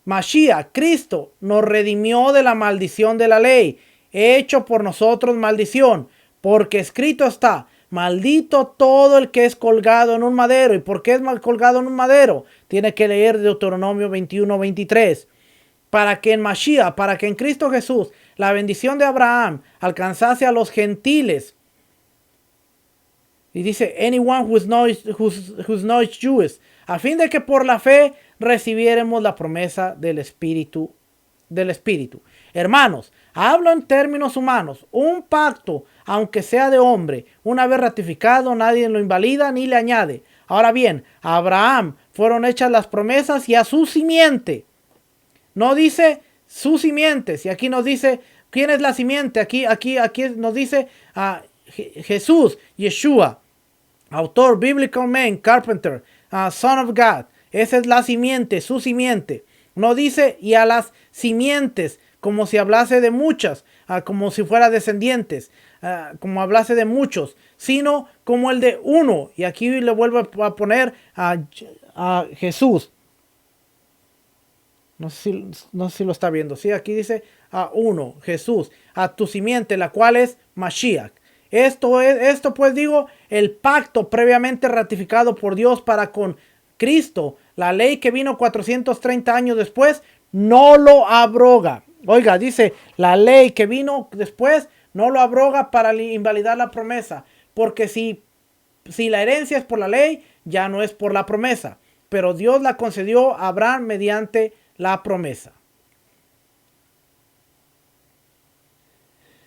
Mashiach, Cristo, nos redimió de la maldición de la ley, hecho por nosotros maldición, porque escrito está, maldito todo el que es colgado en un madero. ¿Y por qué es mal colgado en un madero? Tiene que leer Deuteronomio 21:23. Para que en Mashiach, para que en Cristo Jesús, la bendición de Abraham alcanzase a los gentiles. Y dice, anyone who's not Jewish, a fin de que por la fe recibiéramos la promesa del Espíritu. Hermanos, hablo en términos humanos. Un pacto, aunque sea de hombre, una vez ratificado, nadie lo invalida ni le añade. Ahora bien, a Abraham fueron hechas las promesas y a su simiente. No dice su simiente. Si aquí nos dice quién es la simiente, aquí nos dice Jesús, Yeshua, autor, biblical man, carpenter, son of God. Esa es la simiente, su simiente. No dice y a las simientes, como si hablase de muchas, como si fuera descendientes, como hablase de muchos, sino como el de uno. Y aquí le vuelvo a poner a Jesús. No sé si lo está viendo. Sí, aquí dice a uno, Jesús, a tu simiente, la cual es Mashiach. Esto pues digo, el pacto previamente ratificado por Dios para con Cristo, la ley que vino 430 años después, no lo abroga. Oiga, dice, la ley que vino después no lo abroga para invalidar la promesa. Porque si la herencia es por la ley, ya no es por la promesa. Pero Dios la concedió a Abraham mediante la promesa.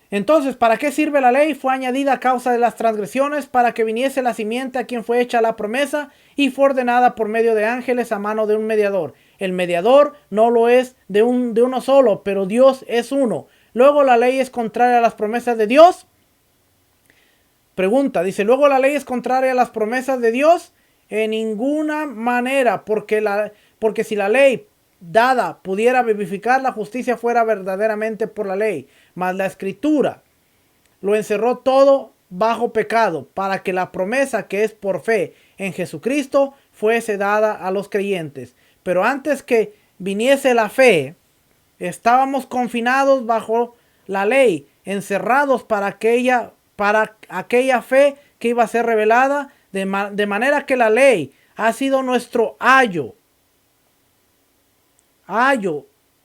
Entonces, ¿para qué sirve la ley? Fue añadida a causa de las transgresiones, para que viniese la simiente a quien fue hecha la promesa, y fue ordenada por medio de ángeles a mano de un mediador. El mediador no lo es de uno solo, pero Dios es uno. Luego la ley es contraria a las promesas de Dios. Pregunta, dice, luego la ley es contraria a las promesas de Dios. En ninguna manera, porque si la ley dada pudiera vivificar, la justicia fuera verdaderamente por la ley. Mas la escritura lo encerró todo bajo pecado, para que la promesa que es por fe en Jesucristo fuese dada a los creyentes. Pero antes que viniese la fe, estábamos confinados bajo la ley, encerrados para aquella fe que iba a ser revelada, de manera que la ley ha sido nuestro ayo.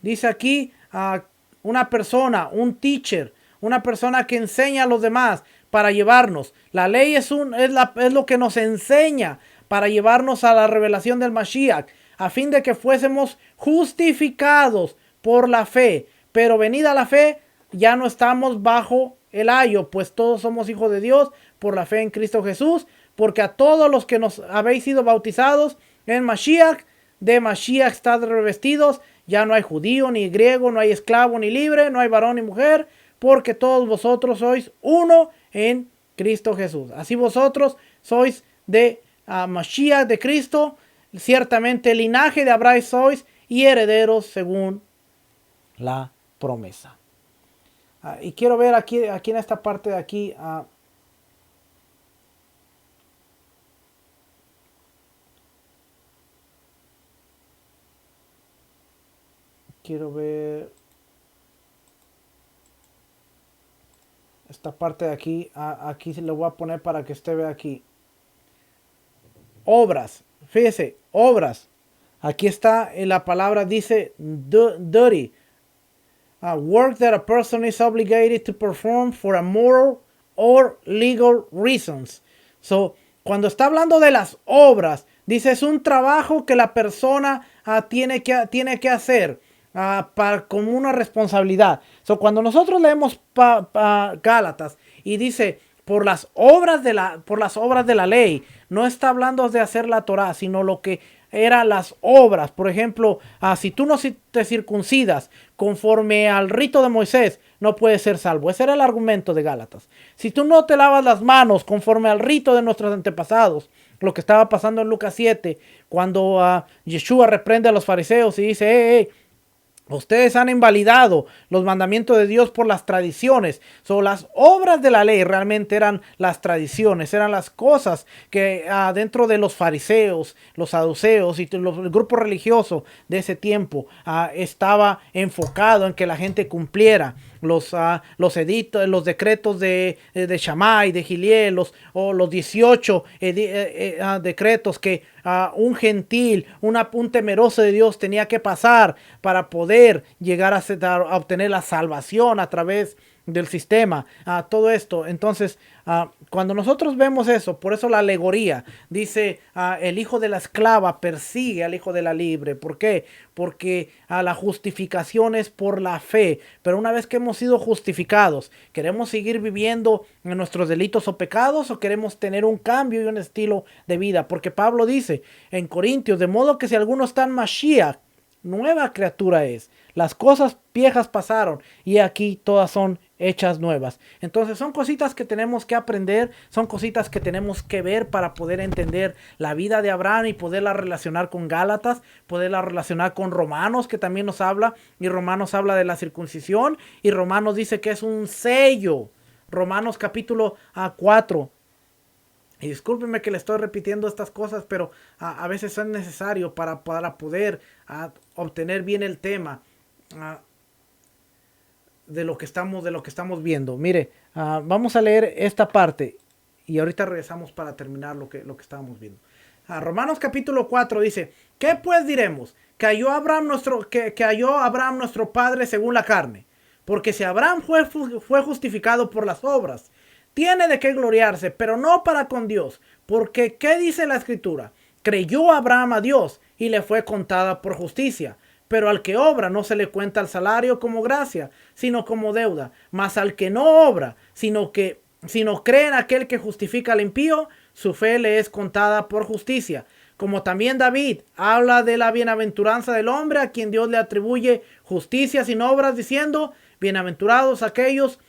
Dice aquí una persona, un teacher, una persona que enseña a los demás para llevarnos. La ley es lo que nos enseña para llevarnos a la revelación del Mashiach, a fin de que fuésemos justificados por la fe. Pero venida la fe, ya no estamos bajo el ayo, pues todos somos hijos de Dios por la fe en Cristo Jesús, porque a todos los que nos habéis sido bautizados en Mashiach, de Mashiach estad revestidos. Ya no hay judío ni griego, no hay esclavo ni libre, no hay varón ni mujer, porque todos vosotros sois uno en Cristo Jesús. Así vosotros sois de Mashiach, de Cristo, ciertamente linaje de Abraham sois, y herederos según la promesa. Y quiero ver aquí en esta parte de aquí, quiero ver esta parte de aquí. Aquí se lo voy a poner para que usted vea aquí. Obras. Fíjese, obras. Aquí está en la palabra, dice duty. Work that a person is obligated to perform for a moral or legal reasons. So, cuando está hablando de las obras, dice es un trabajo que la persona tiene que hacer como una responsabilidad. So, cuando nosotros leemos Gálatas y dice por las obras de la ley, no está hablando de hacer la Torah, sino lo que eran las obras. Por ejemplo, si tú no te circuncidas conforme al rito de Moisés, no puedes ser salvo. Ese era el argumento de Gálatas. Si tú no te lavas las manos conforme al rito de nuestros antepasados, lo que estaba pasando en Lucas 7, cuando Yeshua reprende a los fariseos y dice, ustedes han invalidado los mandamientos de Dios por las tradiciones. Las obras de la ley realmente eran las tradiciones, eran las cosas que dentro de los fariseos, los saduceos y el grupo religioso de ese tiempo estaba enfocado en que la gente cumpliera los edictos, los decretos de Shammai, de Giliel, los 18 decretos que un gentil, un temeroso de Dios tenía que pasar para poder llegar a obtener la salvación a través del sistema, todo esto. Entonces, cuando nosotros vemos eso, por eso la alegoría dice, el hijo de la esclava persigue al hijo de la libre. ¿Por qué? Porque la justificación es por la fe. Pero una vez que hemos sido justificados, ¿queremos seguir viviendo en nuestros delitos o pecados, o queremos tener un cambio y un estilo de vida? Porque Pablo dice en Corintios, de modo que si alguno está en Mashiach, nueva criatura es. las cosas viejas pasaron y aquí todas son hechas nuevas. Entonces son cositas que tenemos que aprender, son cositas que tenemos que ver para poder entender la vida de Abraham y poderla relacionar con Gálatas, poderla relacionar con Romanos, que también nos habla, y Romanos habla de la circuncisión, y Romanos dice que es un sello. Romanos capítulo 4. Y discúlpenme que le estoy repitiendo estas cosas, pero a veces es necesario para poder obtener bien el tema de lo que estamos viendo. Mire, vamos a leer esta parte y ahorita regresamos para terminar lo que estábamos viendo. Romanos capítulo 4 dice, ¿qué pues diremos? Que halló Abraham nuestro padre según la carne. Porque si Abraham fue justificado por las obras, tiene de qué gloriarse, pero no para con Dios. Porque, ¿qué dice la Escritura? Creyó Abraham a Dios y le fue contada por justicia. Pero al que obra no se le cuenta el salario como gracia, sino como deuda. Mas al que no obra, sino cree en aquel que justifica al impío, su fe le es contada por justicia. Como también David habla de la bienaventuranza del hombre a quien Dios le atribuye justicia sin obras, diciendo, bienaventurados aquellos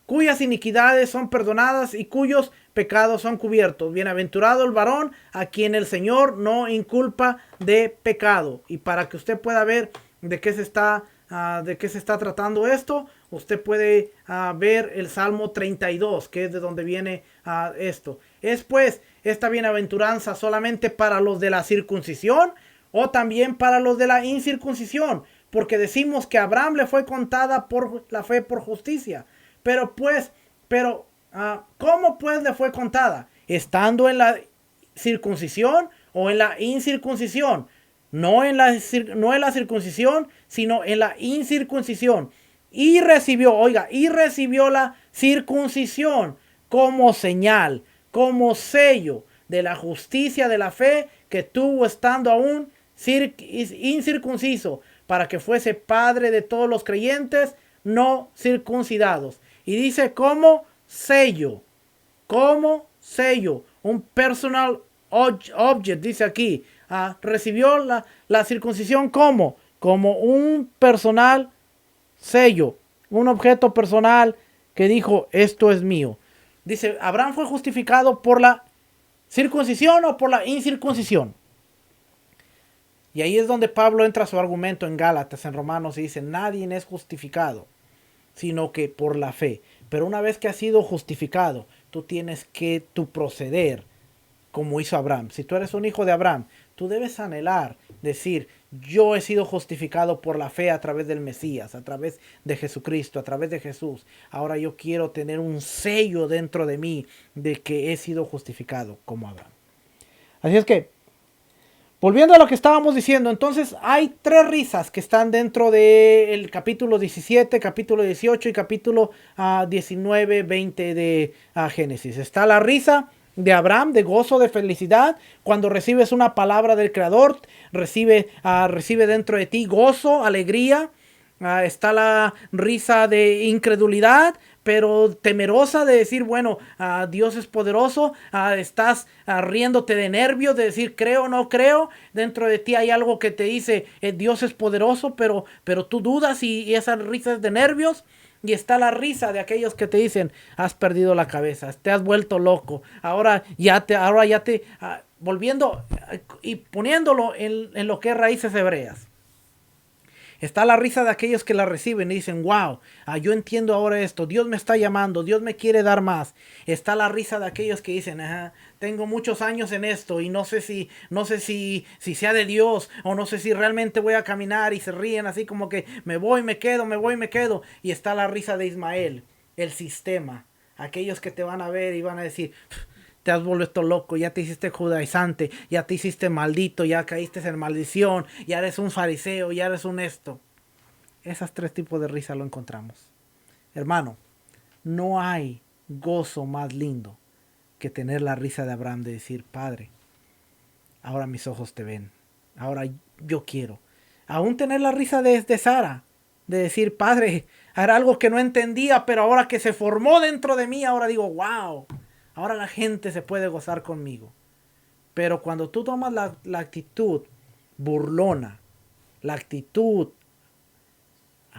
cuyas iniquidades son perdonadas y cuyos pecados son cubiertos. Bienaventurado el varón a quien el Señor no inculpa de pecado. Y para que usted pueda ver de qué se está tratando esto, usted puede ver el Salmo 32, que es de donde viene esto. ¿Es pues esta bienaventuranza solamente para los de la circuncisión o también para los de la incircuncisión? Porque decimos que a Abraham le fue contada por la fe por justicia. ¿Cómo pues le fue contada? ¿Estando en la circuncisión o en la incircuncisión? No en la circuncisión, sino en la incircuncisión. Y recibió la circuncisión como señal, como sello de la justicia de la fe que tuvo estando aún incircunciso, para que fuese padre de todos los creyentes no circuncidados. Y dice como sello, un personal object, dice aquí. Recibió la circuncisión como un personal sello, un objeto personal que dijo, esto es mío. Dice, ¿Abraham fue justificado por la circuncisión o por la incircuncisión? Y ahí es donde Pablo entra a su argumento en Gálatas, en Romanos, y dice, nadie es justificado, sino que por la fe. Pero una vez que has sido justificado, tú tienes que proceder como hizo Abraham. Si tú eres un hijo de Abraham, tú debes anhelar, decir, yo he sido justificado por la fe a través del Mesías, a través de Jesucristo, a través de Jesús. Ahora yo quiero tener un sello dentro de mí de que he sido justificado como Abraham. Así es que, volviendo a lo que estábamos diciendo, entonces hay tres risas que están dentro del capítulo 17, capítulo 18 y capítulo 19, 20 de Génesis. Está la risa de Abraham, de gozo, de felicidad, cuando recibes una palabra del Creador, recibe dentro de ti gozo, alegría. Está la risa de incredulidad, pero temerosa de decir, bueno, Dios es poderoso. Estás riéndote de nervios, de decir, creo o no creo. Dentro de ti hay algo que te dice, Dios es poderoso, pero tú dudas y esa risa es de nervios. Y está la risa de aquellos que te dicen, has perdido la cabeza, te has vuelto loco. Ahora ya te volviendo y poniéndolo en lo que es raíces hebreas. Está la risa de aquellos que la reciben y dicen, wow, yo entiendo ahora esto, Dios me está llamando, Dios me quiere dar más. Está la risa de aquellos que dicen, tengo muchos años en esto y no sé si sea de Dios o no sé si realmente voy a caminar, y se ríen así como que me voy, me quedo. Y está la risa de Ismael, el sistema, aquellos que te van a ver y van a decir, te has vuelto loco, ya te hiciste judaizante, ya te hiciste maldito, ya caíste en maldición, ya eres un fariseo, ya eres un esto. Esos tres tipos de risa lo encontramos. Hermano, no hay gozo más lindo que tener la risa de Abraham, de decir, Padre, ahora mis ojos te ven, ahora yo quiero. Aún tener la risa de Sara, de decir, Padre, era algo que no entendía, pero ahora que se formó dentro de mí, ahora digo, wow. Ahora la gente se puede gozar conmigo. Pero cuando tú tomas la actitud burlona, la actitud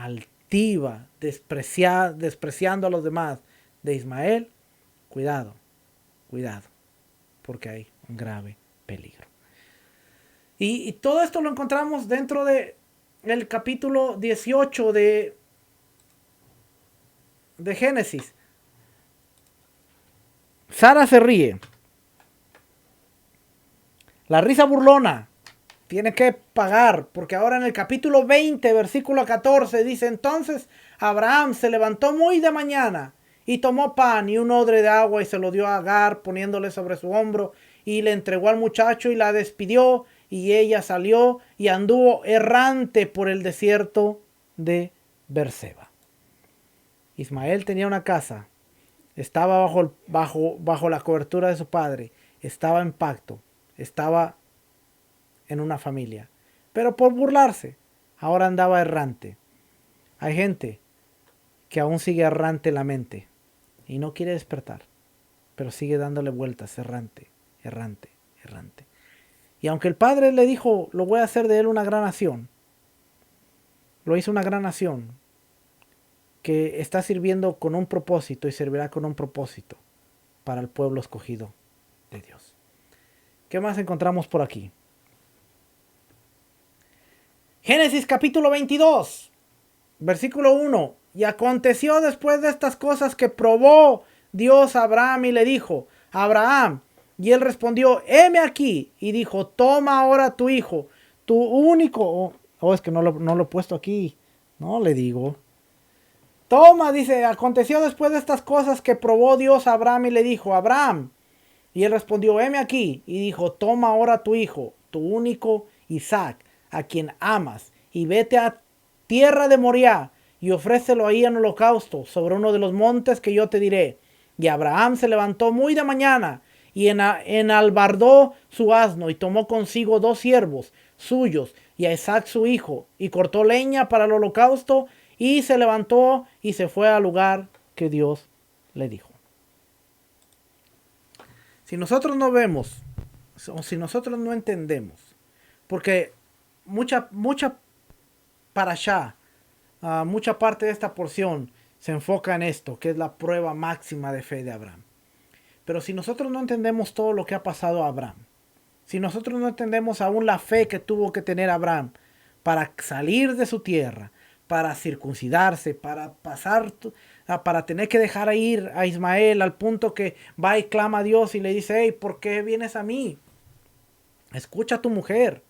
altiva, despreciando a los demás de Ismael, cuidado, cuidado, porque hay un grave peligro. Y todo esto lo encontramos dentro de el capítulo 18 de Génesis. Sara se ríe. La risa burlona tiene que pagar, porque ahora en el capítulo 20, versículo 14, dice: entonces Abraham se levantó muy de mañana y tomó pan y un odre de agua y se lo dio a Agar, poniéndole sobre su hombro, y le entregó al muchacho y la despidió, y ella salió y anduvo errante por el desierto de Berseba. Ismael tenía una casa, estaba bajo la cobertura de su padre, estaba en pacto, estaba en una familia, pero por burlarse, ahora andaba errante. Hay gente que aún sigue errante en la mente y no quiere despertar, pero sigue dándole vueltas, errante, errante, errante. Y aunque el padre le dijo: lo voy a hacer de él una gran nación, lo hizo una gran nación que está sirviendo con un propósito y servirá con un propósito para el pueblo escogido de Dios. ¿Qué más encontramos por aquí? Génesis capítulo 22, versículo 1. Y aconteció después de estas cosas que probó Dios a Abraham y le dijo: Abraham. Y él respondió: heme aquí. Y dijo: toma ahora tu hijo, tu único. Es que no lo he puesto aquí. No le digo. Toma, dice: aconteció después de estas cosas que probó Dios a Abraham y le dijo: Abraham. Y él respondió: heme aquí. Y dijo: toma ahora tu hijo, tu único Isaac, a quien amas, y vete a tierra de Moriah y ofrécelo ahí en holocausto sobre uno de los montes que yo te diré. Y Abraham se levantó muy de mañana y enalbardó su asno y tomó consigo 2 siervos suyos y a Isaac su hijo, y cortó leña para el holocausto, y se levantó y se fue al lugar que Dios le dijo. Si nosotros no vemos, o si nosotros no entendemos, porque mucha parashá, mucha parte de esta porción se enfoca en esto, que es la prueba máxima de fe de Abraham. Pero si nosotros no entendemos todo lo que ha pasado a Abraham, si nosotros no entendemos aún la fe que tuvo que tener Abraham para salir de su tierra, para circuncidarse, para para tener que dejar ir a Ismael, al punto que va y clama a Dios y le dice: hey, ¿por qué vienes a mí? Escucha a tu mujer.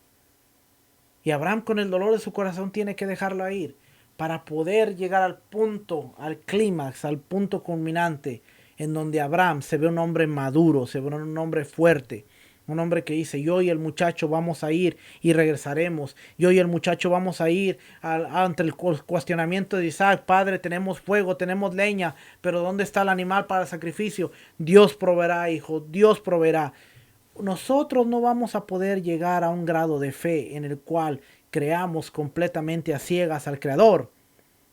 Y Abraham, con el dolor de su corazón, tiene que dejarlo ir para poder llegar al punto, al clímax, al punto culminante, en donde Abraham se ve un hombre maduro, se ve un hombre fuerte, un hombre que dice: yo y el muchacho vamos a ir y regresaremos. Yo y el muchacho vamos a ir ante el cuestionamiento de Isaac: padre, tenemos fuego, tenemos leña, pero ¿dónde está el animal para el sacrificio? Dios proveerá, hijo, Dios proveerá. Nosotros no vamos a poder llegar a un grado de fe en el cual creamos completamente a ciegas al Creador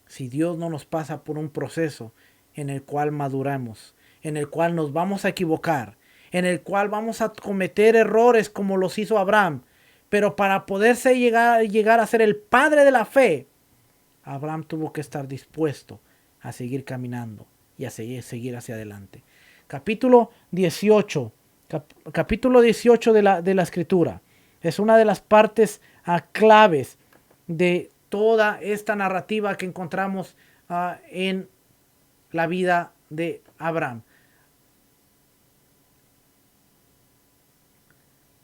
si Dios no nos pasa por un proceso en el cual maduramos, en el cual nos vamos a equivocar, en el cual vamos a cometer errores como los hizo Abraham. Pero para poderse llegar a ser el padre de la fe, Abraham tuvo que estar dispuesto a seguir caminando y a seguir hacia adelante. Capítulo 18 de la Escritura es una de las partes claves de toda esta narrativa que encontramos en la vida de Abraham.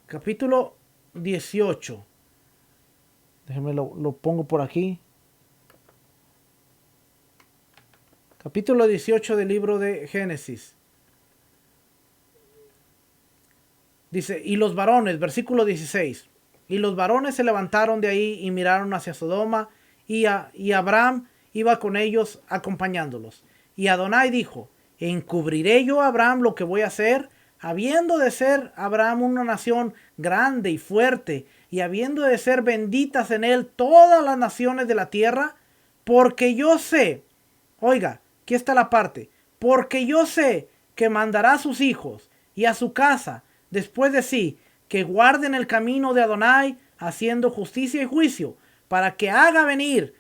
Capítulo 18. Déjenme lo pongo por aquí. Capítulo 18 del libro de Génesis. Dice: y los varones, versículo 16. Y los varones se levantaron de ahí y miraron hacia Sodoma, y Abraham iba con ellos acompañándolos. Y Adonai dijo: ¿encubriré yo a Abraham lo que voy a hacer? Habiendo de ser Abraham una nación grande y fuerte, y habiendo de ser benditas en él todas las naciones de la tierra, porque yo sé, oiga, aquí está la parte, porque yo sé que mandará a sus hijos y a su casa después de sí, que guarden el camino de Adonai, haciendo justicia y juicio, para que haga venir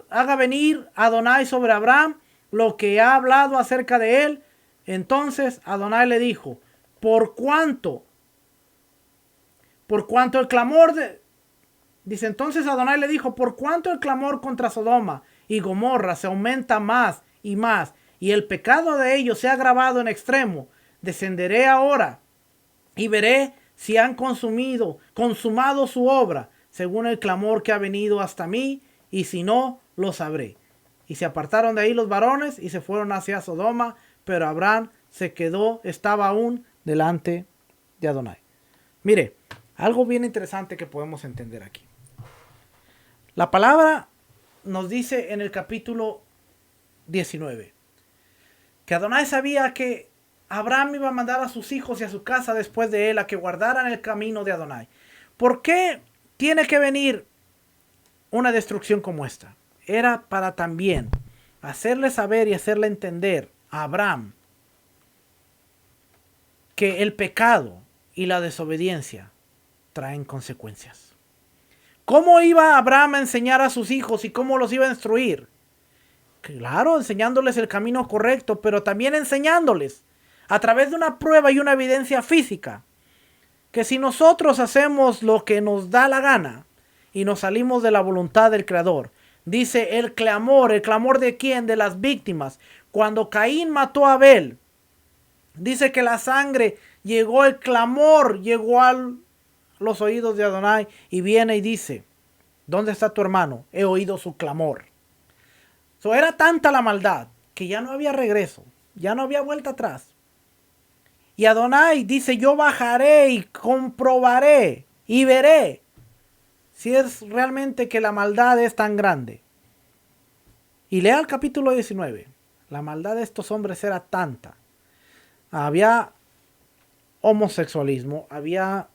haga venir Adonai sobre Abraham lo que ha hablado acerca de él. Entonces Adonai le dijo, por cuanto el clamor dice, entonces Adonai le dijo, por cuanto el clamor contra Sodoma y Gomorra se aumenta más y más, y el pecado de ellos se ha agravado en extremo, descenderé ahora y veré si han consumado su obra, según el clamor que ha venido hasta mí, y si no, lo sabré. Y se apartaron de ahí los varones y se fueron hacia Sodoma, pero Abraham estaba aún delante de Adonai. Mire, algo bien interesante que podemos entender aquí. La palabra nos dice en el capítulo 19 que Adonai sabía que Abraham iba a mandar a sus hijos y a su casa después de él a que guardaran el camino de Adonai. ¿Por qué tiene que venir una destrucción como esta? Era para también hacerle saber y hacerle entender a Abraham que el pecado y la desobediencia traen consecuencias. ¿Cómo iba Abraham a enseñar a sus hijos y cómo los iba a instruir? Claro, enseñándoles el camino correcto, pero también enseñándoles a través de una prueba y una evidencia física que si nosotros hacemos lo que nos da la gana y nos salimos de la voluntad del Creador, dice el clamor de quién, de las víctimas. Cuando Caín mató a Abel, dice que la sangre llegó, el clamor llegó a los oídos de Adonai y viene y dice, ¿dónde está tu hermano? He oído su clamor. Era tanta la maldad que ya no había regreso, ya no había vuelta atrás. Y Adonai dice, yo bajaré y comprobaré y veré si es realmente que la maldad es tan grande. Y lea el capítulo 19. La maldad de estos hombres era tanta. Había homosexualismo, había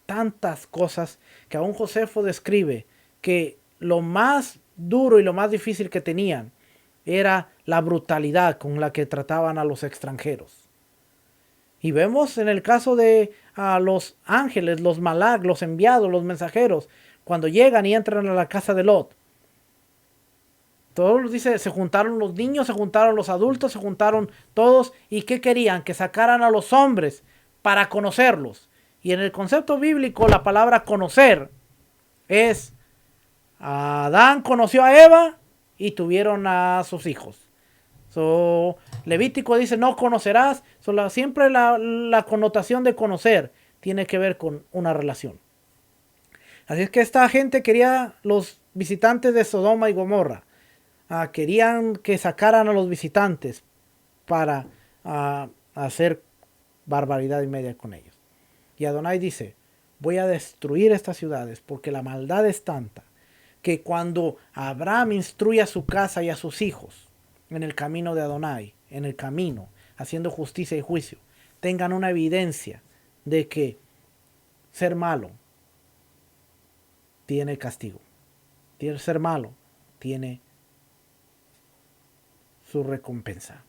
tantas cosas que aún Josefo describe que lo más duro y lo más difícil que tenían era la brutalidad con la que trataban a los extranjeros. Y vemos en el caso de los ángeles, los malak, los enviados, los mensajeros, cuando llegan y entran a la casa de Lot. Todos dice, se juntaron los niños, se juntaron los adultos, se juntaron todos. ¿Y qué querían? Que sacaran a los hombres para conocerlos. Y en el concepto bíblico la palabra conocer es Adán conoció a Eva y tuvieron a sus hijos. Levítico dice no conocerás. Siempre la connotación de conocer tiene que ver con una relación. Así es que esta gente quería, los visitantes de Sodoma y Gomorra, querían que sacaran a los visitantes para hacer barbaridad y media con ellos. Y Adonai dice, voy a destruir estas ciudades porque la maldad es tanta que cuando Abraham instruye a su casa y a sus hijos en el camino de Adonai, en el camino, haciendo justicia y juicio, tengan una evidencia de que ser malo tiene castigo. Ser malo tiene su recompensa.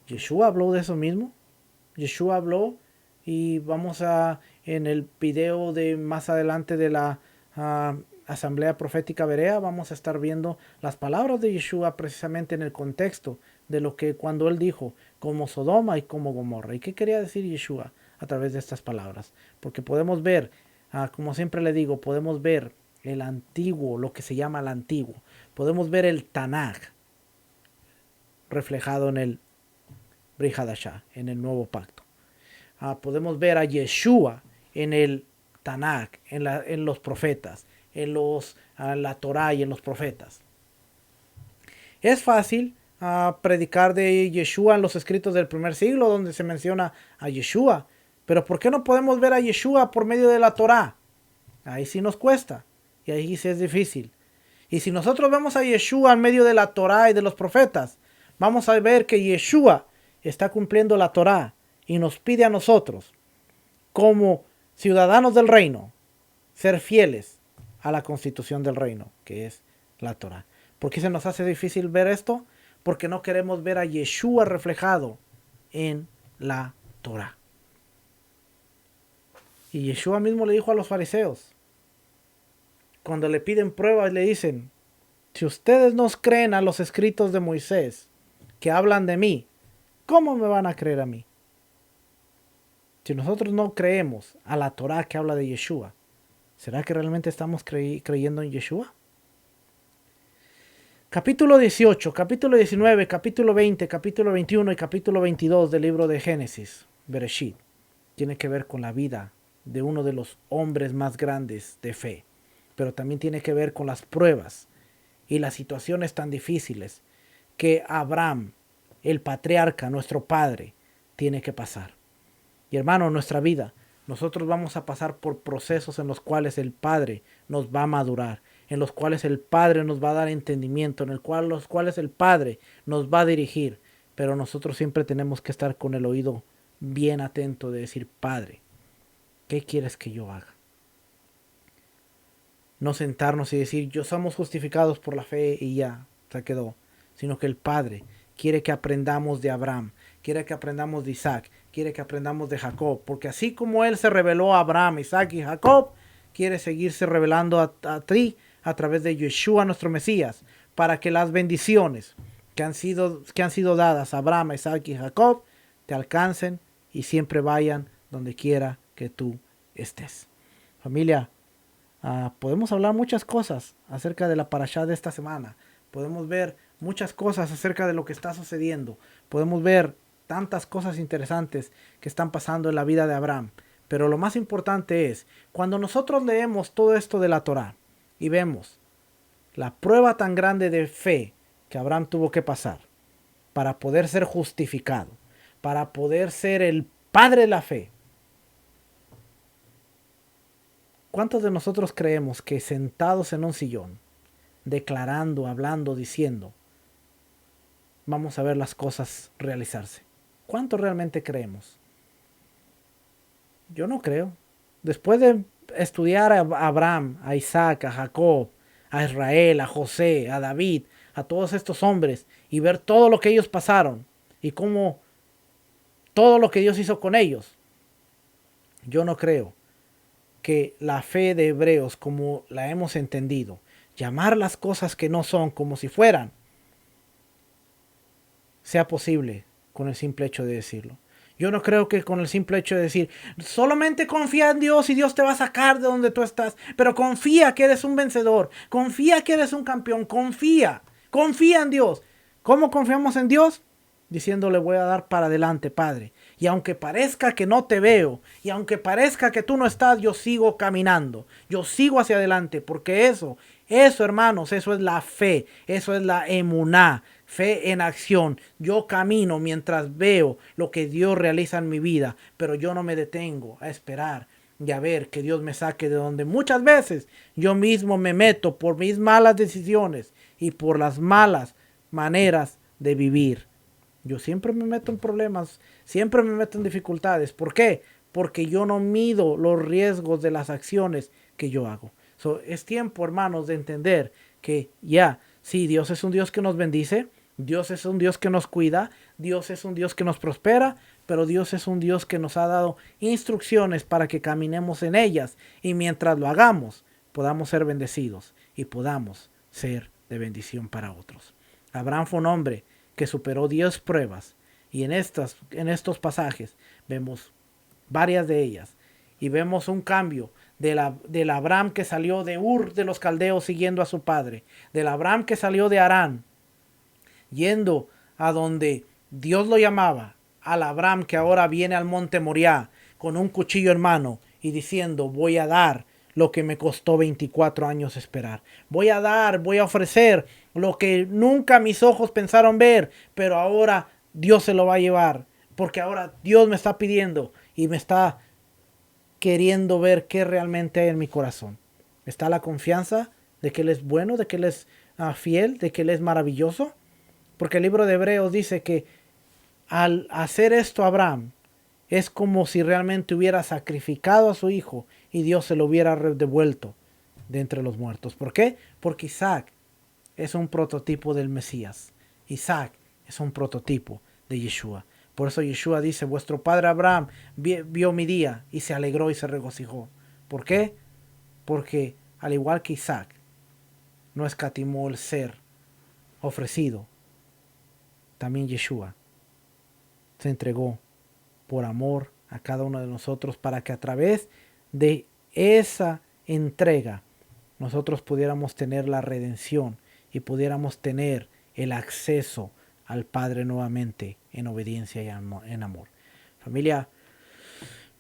Yeshua habló de eso mismo. Yeshua habló y vamos en el video de más adelante de la Asamblea Profética Berea, vamos a estar viendo las palabras de Yeshua precisamente en el contexto de lo que cuando él dijo como Sodoma y como Gomorra. ¿Y qué quería decir Yeshua a través de estas palabras? Porque podemos ver, como siempre le digo, podemos ver el antiguo, lo que se llama el antiguo. Podemos ver el Tanaj reflejado en el Brit Hadashah, en el nuevo pacto. Podemos ver a Yeshua en el Tanaj, en los profetas, en la Torah y en los profetas. Es fácil predicar de Yeshua en los escritos del primer siglo donde se menciona a Yeshua, pero ¿por qué no podemos ver a Yeshua por medio de la Torah? Ahí sí nos cuesta y ahí sí es difícil. Y si nosotros vemos a Yeshua en medio de la Torah y de los profetas, vamos a ver que Yeshua está cumpliendo la Torah y nos pide a nosotros, como ciudadanos del reino, ser fieles a la constitución del reino, que es la Torah. ¿Por qué se nos hace difícil ver esto? Porque no queremos ver a Yeshua reflejado en la Torah. Y Yeshua mismo le dijo a los fariseos, cuando le piden pruebas, le dicen, si ustedes nos creen a los escritos de Moisés, que hablan de mí, ¿cómo me van a creer a mí? Si nosotros no creemos a la Torá que habla de Yeshua, ¿será que realmente estamos creyendo en Yeshua? Capítulo 18, capítulo 19, capítulo 20, capítulo 21 y capítulo 22 del libro de Génesis, Bereshit, tiene que ver con la vida de uno de los hombres más grandes de fe, pero también tiene que ver con las pruebas y las situaciones tan difíciles que Abraham, el patriarca, nuestro padre, tiene que pasar. Y hermano, en nuestra vida, nosotros vamos a pasar por procesos en los cuales el Padre nos va a madurar, en los cuales el Padre nos va a dar entendimiento, los cuales el Padre nos va a dirigir. Pero nosotros siempre tenemos que estar con el oído bien atento de decir, Padre, ¿qué quieres que yo haga? No sentarnos y decir, yo somos justificados por la fe y ya, se quedó. Sino que el Padre quiere que aprendamos de Abraham, quiere que aprendamos de Isaac, quiere que aprendamos de Jacob. Porque así como Él se reveló a Abraham, Isaac y Jacob, quiere seguirse revelando a ti a través de Yeshua, nuestro Mesías, para que las bendiciones que han sido dadas a Abraham, Isaac y Jacob te alcancen y siempre vayan donde quiera que tú estés. Familia, podemos hablar muchas cosas acerca de la parashá de esta semana. Podemos ver muchas cosas acerca de lo que está sucediendo. Podemos ver tantas cosas interesantes que están pasando en la vida de Abraham. Pero lo más importante es, cuando nosotros leemos todo esto de la Torá y vemos la prueba tan grande de fe que Abraham tuvo que pasar para poder ser justificado, para poder ser el padre de la fe, ¿cuántos de nosotros creemos que sentados en un sillón, declarando, hablando, diciendo, vamos a ver las cosas realizarse? ¿Cuánto realmente creemos? Yo no creo. Después de estudiar a Abraham, a Isaac, a Jacob, a Israel, a José, a David, a todos estos hombres y ver todo lo que ellos pasaron y cómo todo lo que Dios hizo con ellos, yo no creo que la fe de Hebreos, como la hemos entendido, llamar las cosas que no son como si fueran, sea posible con el simple hecho de decirlo. Yo no creo que con el simple hecho de decir, solamente confía en Dios y Dios te va a sacar de donde tú estás, pero confía que eres un vencedor, confía que eres un campeón, confía en Dios. ¿Cómo confiamos en Dios? Diciéndole, voy a dar para adelante, Padre. Y aunque parezca que no te veo, y aunque parezca que tú no estás, yo sigo caminando, yo sigo hacia adelante, porque eso, hermanos, eso es la fe, eso es la emuná, fe en acción. Yo camino mientras veo lo que Dios realiza en mi vida, pero yo no me detengo a esperar y a ver que Dios me saque de donde muchas veces yo mismo me meto por mis malas decisiones y por las malas maneras de vivir. Yo siempre me meto en problemas, siempre me meto en dificultades. ¿Por qué? Porque yo no mido los riesgos de las acciones que yo hago. Es tiempo, hermanos, de entender que sí, Dios es un Dios que nos bendice, Dios es un Dios que nos cuida, Dios es un Dios que nos prospera, pero Dios es un Dios que nos ha dado instrucciones para que caminemos en ellas y mientras lo hagamos, podamos ser bendecidos y podamos ser de bendición para otros. Abraham fue un hombre que superó 10 pruebas y en estos pasajes vemos varias de ellas y vemos un cambio del Abraham que salió de Ur de los Caldeos siguiendo a su padre, del Abraham que salió de Harán yendo a donde Dios lo llamaba, al Abraham que ahora viene al monte Moriah con un cuchillo en mano y diciendo, voy a dar lo que me costó 24 años esperar. Voy a ofrecer lo que nunca mis ojos pensaron ver, pero ahora Dios se lo va a llevar, porque ahora Dios me está pidiendo y me está queriendo ver qué realmente hay en mi corazón. Está la confianza de que Él es bueno, de que Él es fiel, de que Él es maravilloso, porque el libro de Hebreos dice que al hacer esto Abraham, es como si realmente hubiera sacrificado a su hijo y Dios se lo hubiera devuelto de entre los muertos. ¿Por qué? Porque Isaac es un prototipo del Mesías. Isaac es un prototipo de Yeshua. Por eso Yeshua dice, vuestro padre Abraham vio mi día y se alegró y se regocijó. ¿Por qué? Porque al igual que Isaac, no escatimó el ser ofrecido. También Yeshua se entregó por amor a cada uno de nosotros para que a través de esa entrega nosotros pudiéramos tener la redención y pudiéramos tener el acceso al Padre nuevamente en obediencia y en amor. Familia,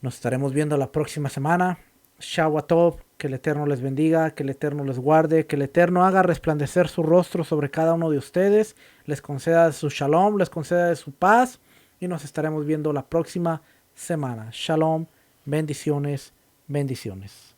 nos estaremos viendo la próxima semana. Shabbat Tov, que el Eterno les bendiga, que el Eterno les guarde, que el Eterno haga resplandecer su rostro sobre cada uno de ustedes, les conceda su shalom, les conceda su paz y nos estaremos viendo la próxima semana. Shalom, bendiciones, bendiciones.